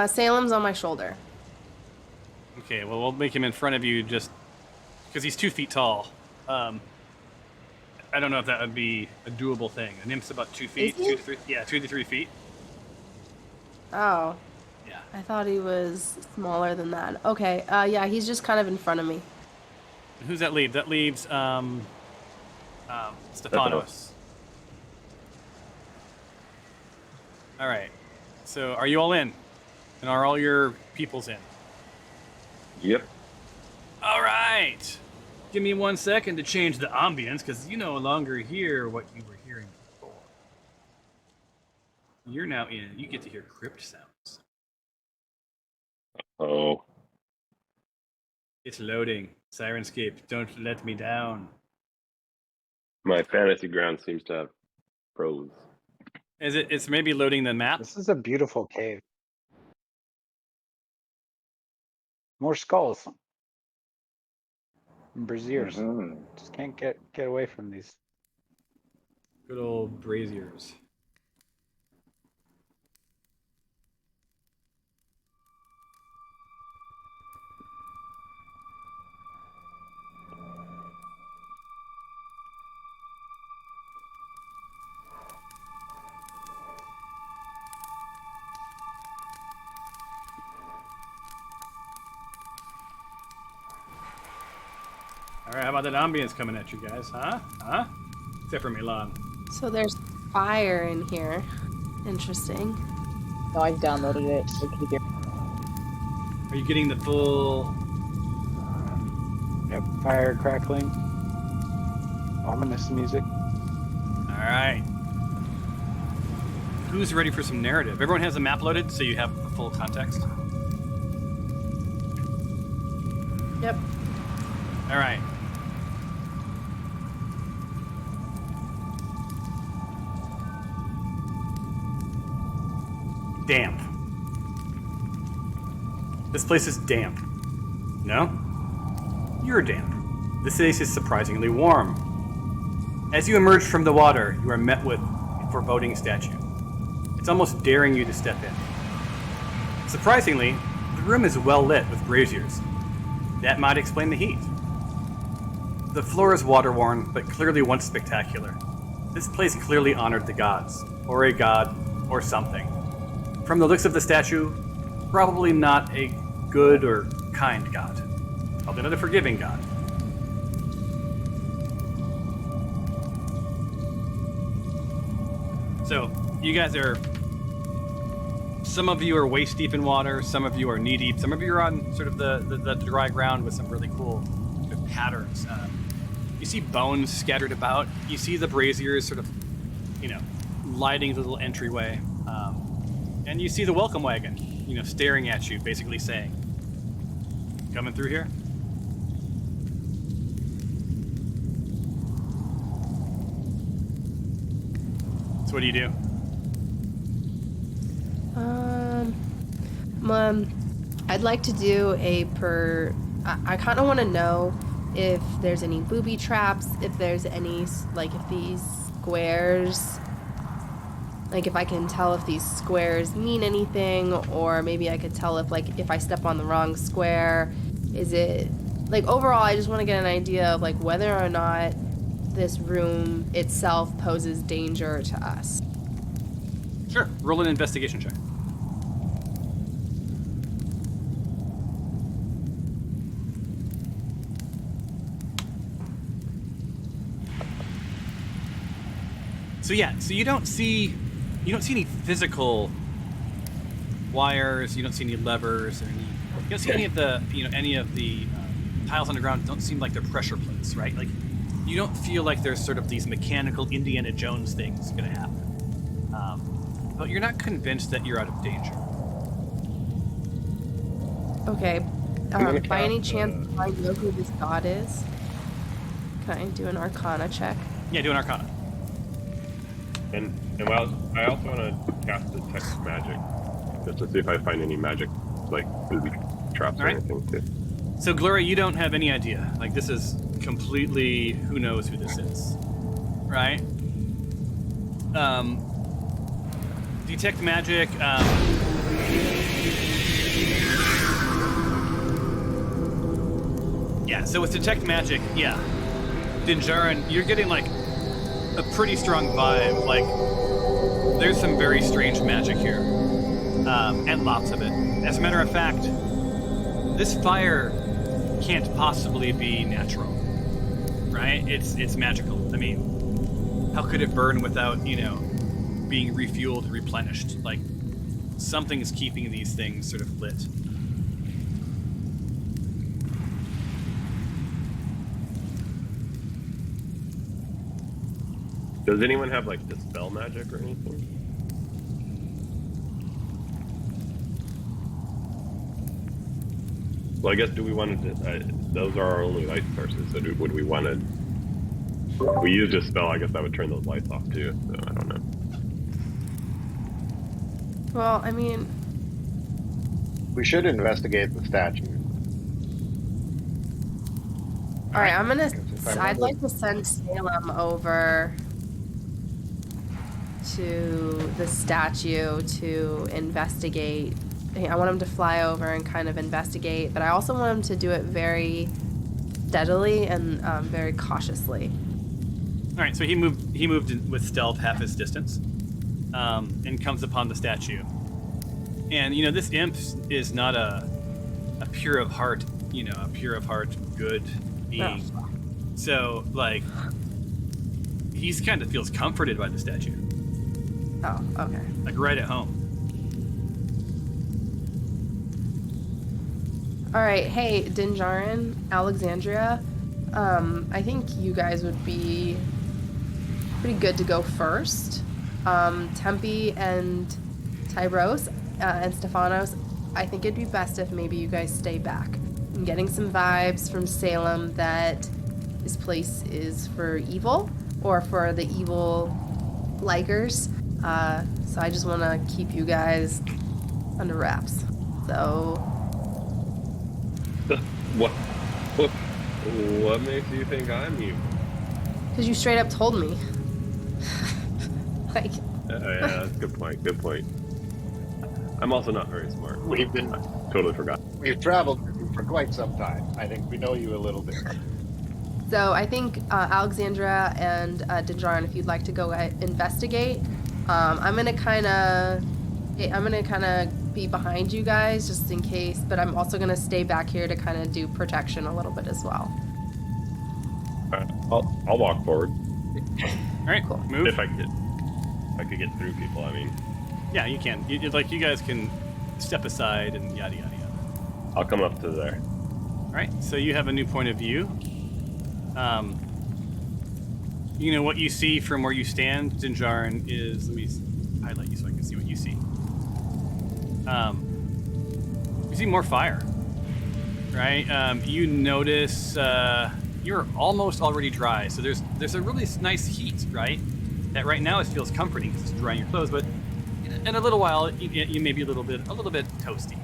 Salem's on my shoulder. Okay, well, we'll make him in front of you just because he's 2 feet tall. I don't know if that would be a doable thing. A nymph's about 2 feet, Is he? 2 to 3, yeah, 2 to 3 feet. Oh, Yeah. I thought he was smaller than that. Okay, yeah, he's just kind of in front of me. And who's that leave? That leaves Stephanos. All right. So, are you all in? And are all your peoples in? Yep. All right. Give me 1 second to change the ambience, because you no longer hear what you were hearing before. You're now in. You get to hear crypt sounds. Oh. It's loading. Sirenscape, don't let me down. My fantasy ground seems to have froze. It's maybe loading the map. This is a beautiful cave. More skulls. And braziers. Mhm. Just can't get away from these. Good old braziers. All right, how about that ambience coming at you guys, huh? Huh? Except for Milan. So there's fire in here. Interesting. No, I downloaded it. So can you hear? Are you getting the full? Yep, fire crackling. Ominous music. All right. Who's ready for some narrative? Everyone has a map loaded, so you have the full context. Yep. All right. Damp. This place is damp. No? You're damp. This place is surprisingly warm. As you emerge from the water, you are met with a foreboding statue. It's almost daring you to step in. Surprisingly, the room is well lit with braziers. That might explain the heat. The floor is water-worn, but clearly once spectacular. This place clearly honored the gods, or a god, or something. From the looks of the statue, probably not a good or kind god. Probably not a forgiving god. So, you guys are... Some of you are waist deep in water, some of you are knee deep, some of you are on sort of the dry ground with some really cool sort of patterns. You see bones scattered about. You see the braziers sort of, lighting the little entryway. And you see the welcome wagon, staring at you, basically saying, coming through here? So what do you do? I'd like to do I kind of want to know if there's any booby traps, if there's any, if these squares, if I can tell if these squares mean anything, or maybe I could tell if I step on the wrong square, is it, overall, I just want to get an idea of, whether or not this room itself poses danger to us. Sure. Roll an investigation check. So you don't see any physical wires. You don't see any levers, or you don't see any of the tiles on the ground. Don't seem like they're pressure plates, right? You don't feel like there's sort of these mechanical Indiana Jones things going to happen. But you're not convinced that you're out of danger. Okay. By any chance, do I know who this god is? Can I do an Arcana check? Yeah, do an Arcana. And while I also want to cast detect magic, just to see if I find any magic, booby traps or All right. anything too. So Gloria, you don't have any idea. This is completely who knows who this is, right? Detect magic. Yeah, so with detect magic, yeah, Dinjarin, you're getting like a pretty strong vibe. Like there's some very strange magic here, and lots of it. As a matter of fact, this fire can't possibly be natural, right? It's magical. I mean, how could it burn without, being refueled and replenished? Like, something's keeping these things sort of lit. Does anyone have like dispel magic or anything? Well, I guess do we want to? Those are our only light sources. So would we want to? If we used a spell, I guess that would turn those lights off too. So I don't know. Well, I mean, We should investigate the statue. all right, I'd remember- like to send Salem over to the statue to investigate. I want him to fly over and kind of investigate, but I also want him to do it very steadily and very cautiously. All right, so he moved with stealth half his distance, and comes upon the statue. And this imp is not a pure of heart, a pure of heart good being. Oh. So like, he's kind of feels comforted by the statue, Oh, okay. like right at home. All right, hey, Dinjarin, Alexandria, I think you guys would be pretty good to go first. Tempe and Tyros and Stephanos, I think it'd be best if maybe you guys stay back. I'm getting some vibes from Salem that this place is for evil, or for the evil likers. So I just want to keep you guys under wraps. So What makes you think I'm you? because you straight up told me. Like, Yeah, that's a good point. Good point. I'm also not very smart. We've been I totally forgot. We've traveled with you for quite some time. I think we know you a little bit. so I think Alexandra and Dinjarin, if you'd like to go investigate, I'm gonna kind of be behind you guys just in case, but I'm also gonna stay back here to kind of do protection a little bit as well. I'll walk forward All right, Cool. move. if I could get through people. I mean, Yeah, you can. You guys can step aside and yada yada yada. I'll come up to there. All right, so you have a new point of view. What you see from where you stand, Dinjarin, is, let me highlight you so I can see what you see. You see more fire, right? You notice you're almost already dry, so there's a really nice heat, right? That right now it feels comforting because it's drying your clothes, but in a little while you may be a little bit toasty.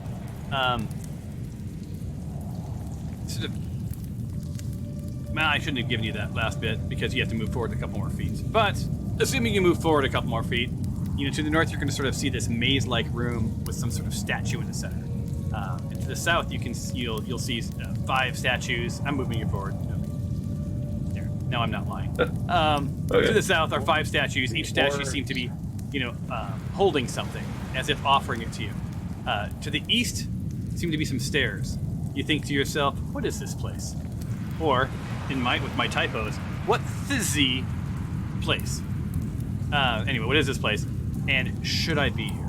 Sort of. Well, I shouldn't have given you that last bit because you have to move forward a couple more feet. But assuming you move forward a couple more feet, to the north you're going to sort of see this maze-like room with some sort of statue in the center. And to the south you'll see 5 statues. I'm moving you forward. There. No, I'm not lying. Okay. To the south are 5 statues. Each statue seems to be, holding something, as if offering it to you. To the east seem to be some stairs. You think to yourself, what is this place? Or, with my typos, what fizzy place? Anyway, what is this place? And should I be here?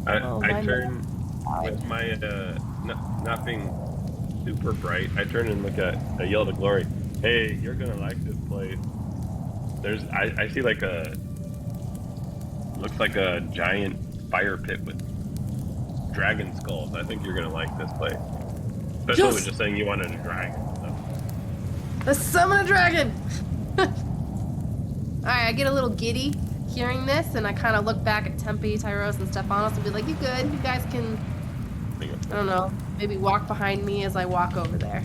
I turn with my not being super bright. I turn and I yell to Glory, "Hey, you're gonna like this place." I see looks like a giant fire pit with dragon skulls. I think you're gonna like this place, especially Yes! with just saying you wanted a dragon. So. Let's summon a dragon! Alright, I get a little giddy hearing this, and I kind of look back at Tempe, Tyros, and Stephanos and be like, you good? You guys can something. I don't know. Maybe walk behind me as I walk over there.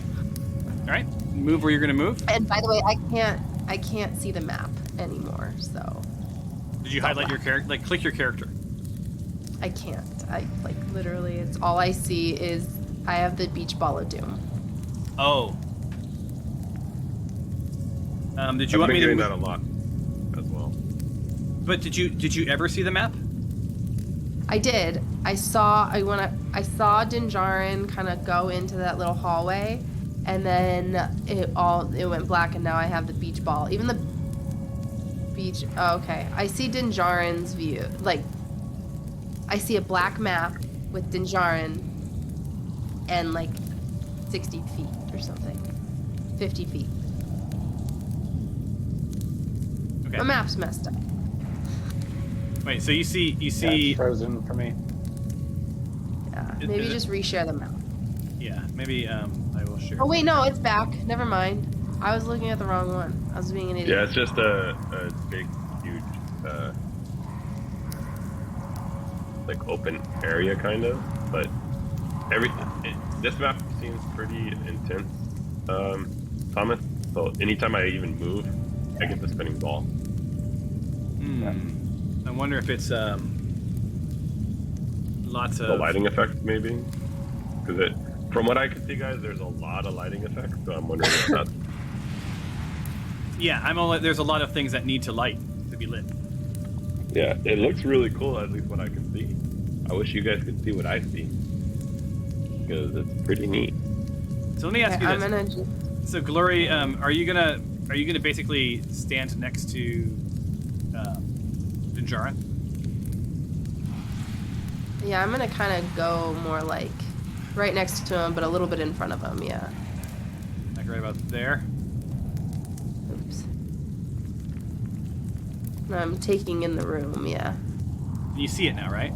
All right, move where you're gonna move. And by the way, I can't see the map anymore, so Did you highlight your character? Like, click your character. I can't. I like literally. It's all I see is I have the beach ball of doom. Oh. Did you I've want been me to? doing that a lot as well. But did you ever see the map? I did. I saw Dinjarin kind of go into that little hallway, and then it went black, and now I have the beach ball. Even the beach. Oh, okay, I see Dinjarin's view. Like, I see a black map with Dinjarin, and like 60 feet or something, 50 feet. Okay. My map's messed up. Wait, so you see Yeah, it's frozen for me. Yeah, Is maybe it- just reshare the map. Yeah, maybe I will share. Oh wait, no, it's back. Never mind. I was looking at the wrong one. I was being an idiot. Yeah, it's just a big, huge, like open area kind of. But this map seems pretty intense, Thomas. So anytime I even move, I get the spinning ball. I wonder if it's lots The of lighting effect, maybe, because from what I can see, guys, there's a lot of lighting effects. So I'm wondering if that's Yeah, there's a lot of things that need to light to be lit. yeah. It looks really cool, at least what I can see. I wish you guys could see what I see, because it's pretty neat. So let me ask Okay, you I'm this. gonna. So Glory, are you gonna basically stand next to Dinjarin? Yeah, I'm gonna kind of go more like right next to him, but a little bit in front of him. Yeah. Like right about there. Oops. I'm taking in the room. Yeah. You see it now, right?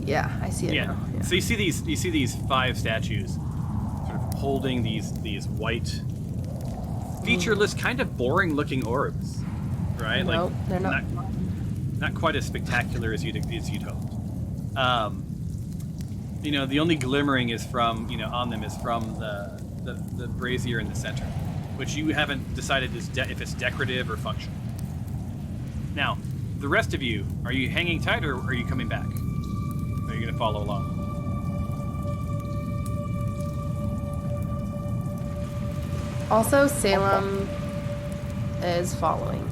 Yeah, I see it now. Yeah. So you see these 5 statues, sort of holding these white, featureless, kind of boring-looking orbs, right? Nope, they're not. Not quite as spectacular as you'd hoped. The only glimmering is from on them is from the brazier in the center, which you haven't decided if it's decorative or functional. Now, the rest of you, are you hanging tight or are you coming back? Are you going to follow along? Also, Salem is following.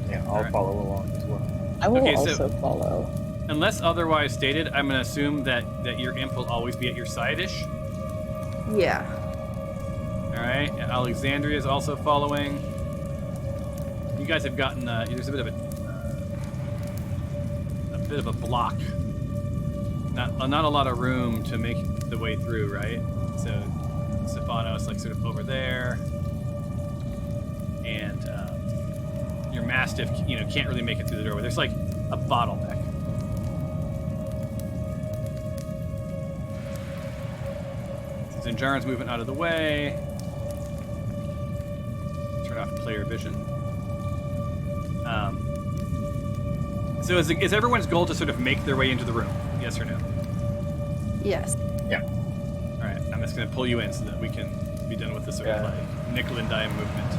Yeah, I'll Alright. follow along as well. I will Okay, so- also follow. Unless otherwise stated, I'm going to assume that your imp will always be at your side-ish. Yeah. All right. Alexandria is also following. You guys have gotten there's a bit of a block. Not a lot of room to make the way through, right? So Stephanos like sort of over there, and your Mastiff can't really make it through the doorway. There's like a bottleneck. Zinjarin's moving out of the way. Turn off player vision. So is everyone's goal to sort of make their way into the room? Yes or no? Yes. All right, I'm just going to pull you in so that we can be done with this sort of Yeah. like nickel and dime movement.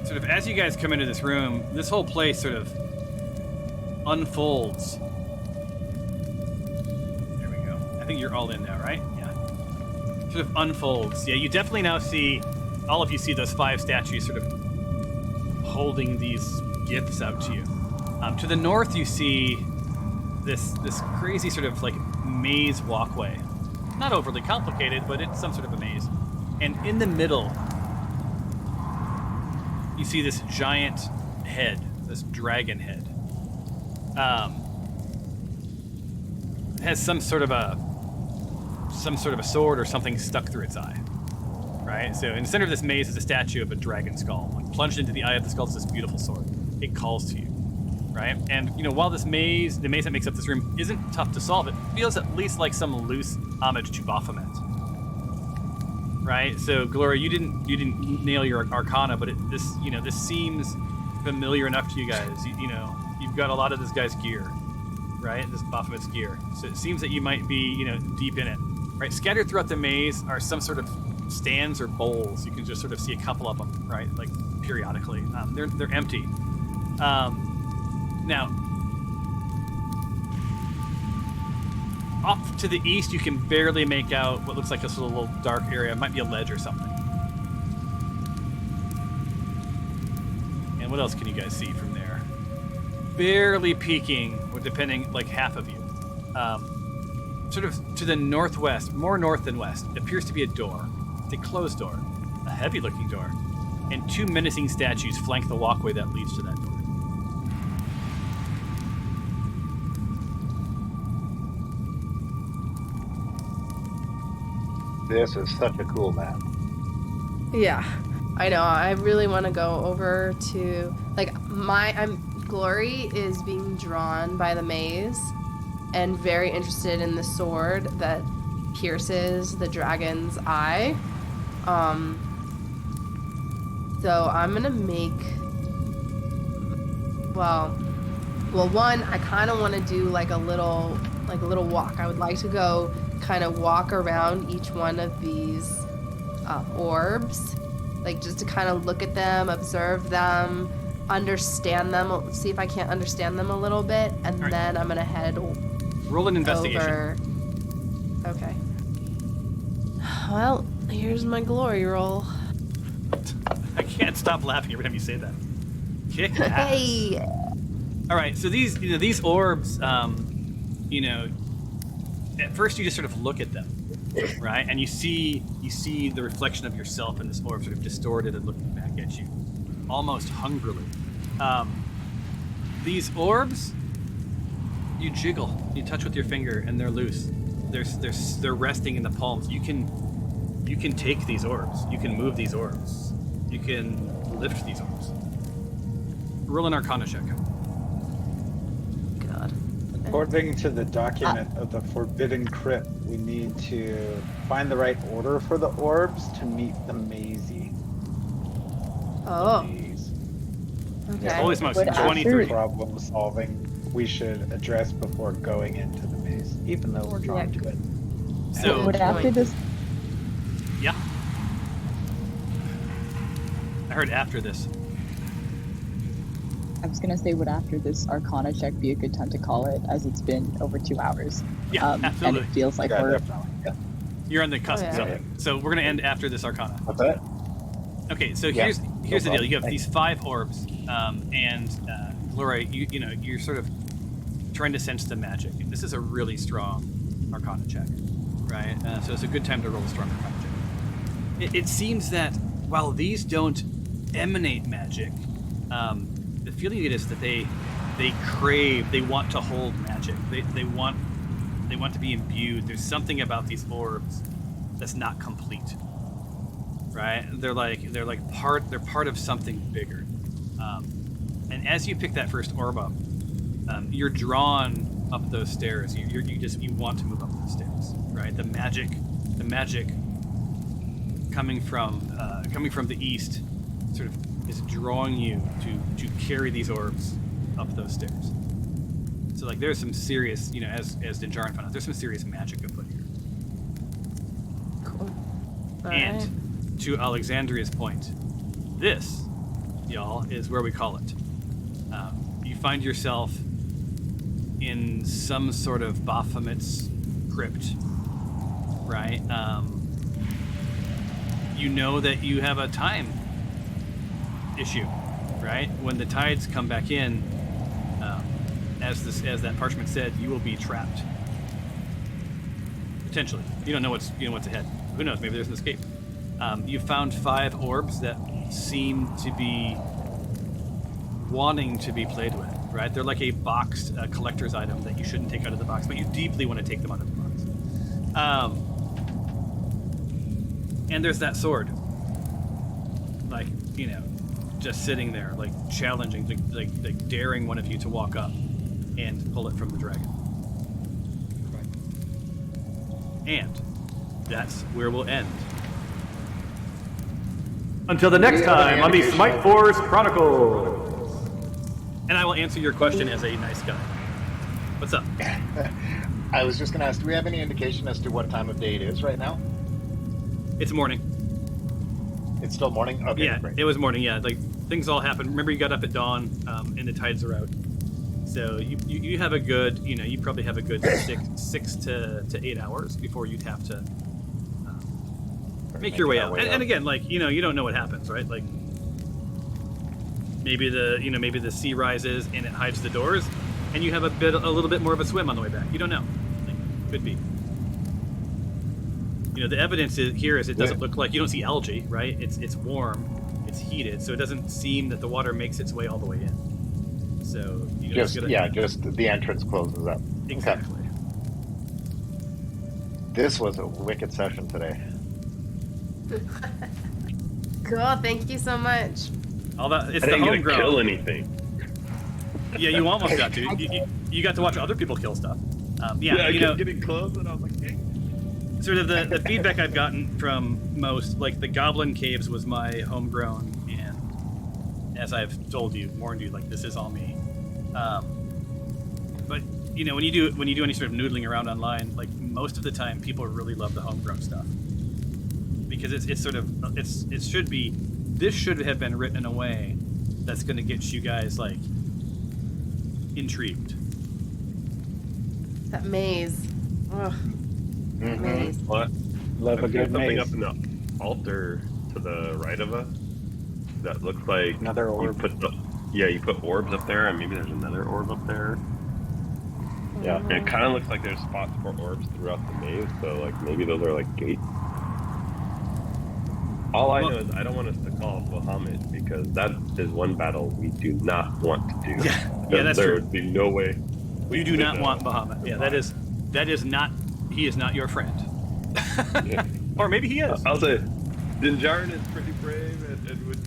Sort of as you guys come into this room, this whole place sort of unfolds. There we go. I think you're all in now, right? Yeah. Sort of unfolds. Yeah, you definitely now see, all of you see those 5 statues sort of holding these gifts out to you. To the north, you see this crazy sort of like maze walkway. Not overly complicated, but it's some sort of a maze. And in the middle, you see this giant head, this dragon head. It has some sort of a sword or something stuck through its eye. Right? So in the center of this maze is a statue of a dragon skull. Like plunged into the eye of the skull is this beautiful sword. It calls to you. Right? And while the maze that makes up this room isn't tough to solve, it feels at least like some loose homage to Baphomet. Right? So Gloria, you didn't nail your Arcana, but this seems familiar enough to you guys. You you've got a lot of this guy's gear, right? This Baphomet's gear. So it seems that you might be, deep in it, right? Scattered throughout the maze are some sort of stands or bowls. You can just sort of see a couple of them, right? Like periodically. They're empty. Now, off to the east, you can barely make out what looks like this little dark area. It might be a ledge or something. And what else can you guys see from there? Barely peeking, or depending, like half of you. Sort of to the northwest, more north than west, appears to be a door. It's a closed door, a heavy-looking door, and 2 menacing statues flank the walkway that leads to that door. This is such a cool map. Yeah, I know. I really want to go over to Glory is being drawn by the maze, and very interested in the sword that pierces the dragon's eye. So I'm gonna make. Well, one, I kind of want to do like a little walk. I would like to go kind of walk around each one of these orbs, like just to kind of look at them, observe them, understand them, see if I can't understand them a little bit, and right. Then I'm gonna head roll an investigation. over. Okay. Well, here's my glory roll. I can't stop laughing every time you say that. Kick ass. Hey. All right, so these orbs, at first you just sort of look at them, right? And you see the reflection of yourself in this orb sort of distorted and looking back at you, almost hungrily. These orbs, you jiggle, you touch with your finger, and they're loose. They're resting in the palms. You can take these orbs. You can move these orbs. You can lift these orbs. Roll an Arcana check. God. According to the document of the Forbidden Crypt, we need to find the right order for the orbs to meet the mazy. Oh. Maze. Okay. Holy smokes, Would 23. Problem solving we should address before going into the maze, even though we're drawn to it. So, Would after this, yeah. I heard after this. I was gonna say, would after this Arcana check be a good time to call it, as it's been over 2 hours? Yeah, And absolutely. it feels like Yeah, we're definitely. Yeah. You're on the cusp of Oh, yeah. something. So we're gonna end after this Arcana. What's that? Okay, so Yeah, here's no the deal. problem. You have these 5 orbs, and Gloria, you're sort of trying to sense the magic. This is a really strong Arcana check, right? So it's a good time to roll a strong Arcana check. It seems that while these don't emanate magic, the feeling you get is that they want to hold magic. They want to be imbued. There's something about these orbs that's not complete, right? They're part of something bigger. And as you pick that first orb up, you're drawn up those stairs. You want to move up those stairs, right? The magic coming from the east sort of is drawing you to carry these orbs up those stairs. So like there's some serious, as Dinjarin found out, there's some serious magic afoot here. Cool. All And right. to Alexandria's point, this, y'all, is where we call it. You find yourself in some sort of Baphomet's crypt, right? You know that you have a time issue, right? When the tides come back in, as that parchment said, you will be trapped. Potentially, you don't know what's ahead. Who knows? Maybe there's an escape. You found 5 orbs that seem to be wanting to be played with, right? They're like a boxed collector's item that you shouldn't take out of the box, but you deeply want to take them out of the box. And there's that sword, like just sitting there, like challenging, like daring one of you to walk up and pull it from the dragon. Right. And that's where we'll end. Until the next time on the Smite Force Chronicles. And I will answer your question as a nice guy. What's up? I was just going to ask, do we have any indication as to what time of day it is right now? It's morning. It's still morning? Okay, Yeah, great. it was morning. Yeah, like things all happened. Remember, you got up at dawn, and the tides are out. So you have a good, you probably have a good six to 8 hours before you'd have to make your way out. And again, like you don't know what happens, right? Like maybe the sea rises and it hides the doors, and you have a little bit more of a swim on the way back. You don't know. Like, could be. The evidence here is it doesn't look like you don't see algae, right? It's warm, it's heated, so it doesn't seem that the water makes its way all the way in. So just the entrance closes up. Exactly. Okay. This was a wicked session today. Cool. Thank you so much. All that it's I the didn't get to homegrown. kill anything. Yeah, you almost got to. You got to watch other people kill stuff. I kept getting close, and I was like, hey. Sort of the feedback I've gotten from most, like the Goblin Caves was my homegrown, and as I've warned you, like this is all me. But when you do any sort of noodling around online, like most of the time people really love the homegrown stuff because this should have been written in a way that's going to get you guys like intrigued. That maze. Ugh. Maze. What? Love a I've seen good something maze. up in the altar to the right of us that looks like Another orb. You put orbs up there, and maybe there's another orb up there. Yeah. And it kind of looks like there's spots for orbs throughout the maze, so like maybe those are like gates. All I know is I don't want us to call Bahamut because that is one battle we do not want to do. Yeah, that's there true. would be no way. You do not want Bahamut. Yeah, that is not. He is not your friend. Yeah. Or maybe he is. I'll say, Dinjarin is pretty brave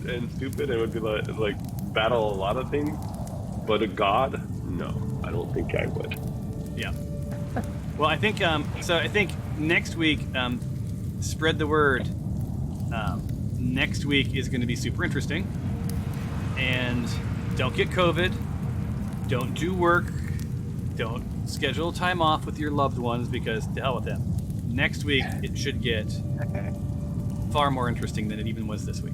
and stupid and would be like battle a lot of things, but a god, no, I don't think I would. Yeah. Well, I think I think next week, spread the word. Next week is going to be super interesting, and don't get COVID. Don't do work. Don't schedule time off with your loved ones because to hell with them. Next week it should get far more interesting than it even was this week.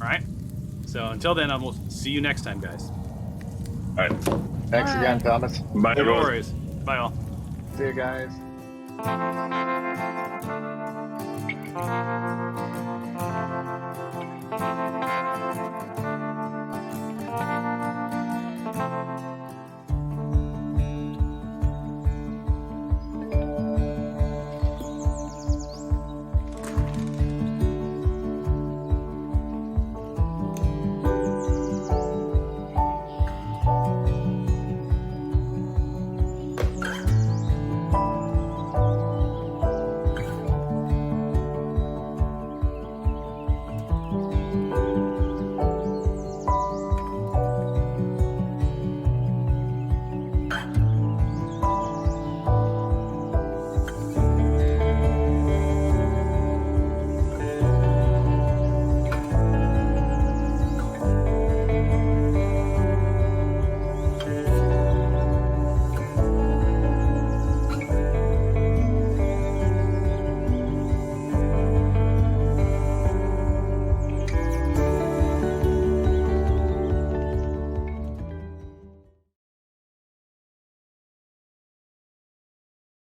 All right. So until then, I will see you next time, guys. All right. Thanks again, Thomas. Bye, No everyone. worries. Bye all. See you guys.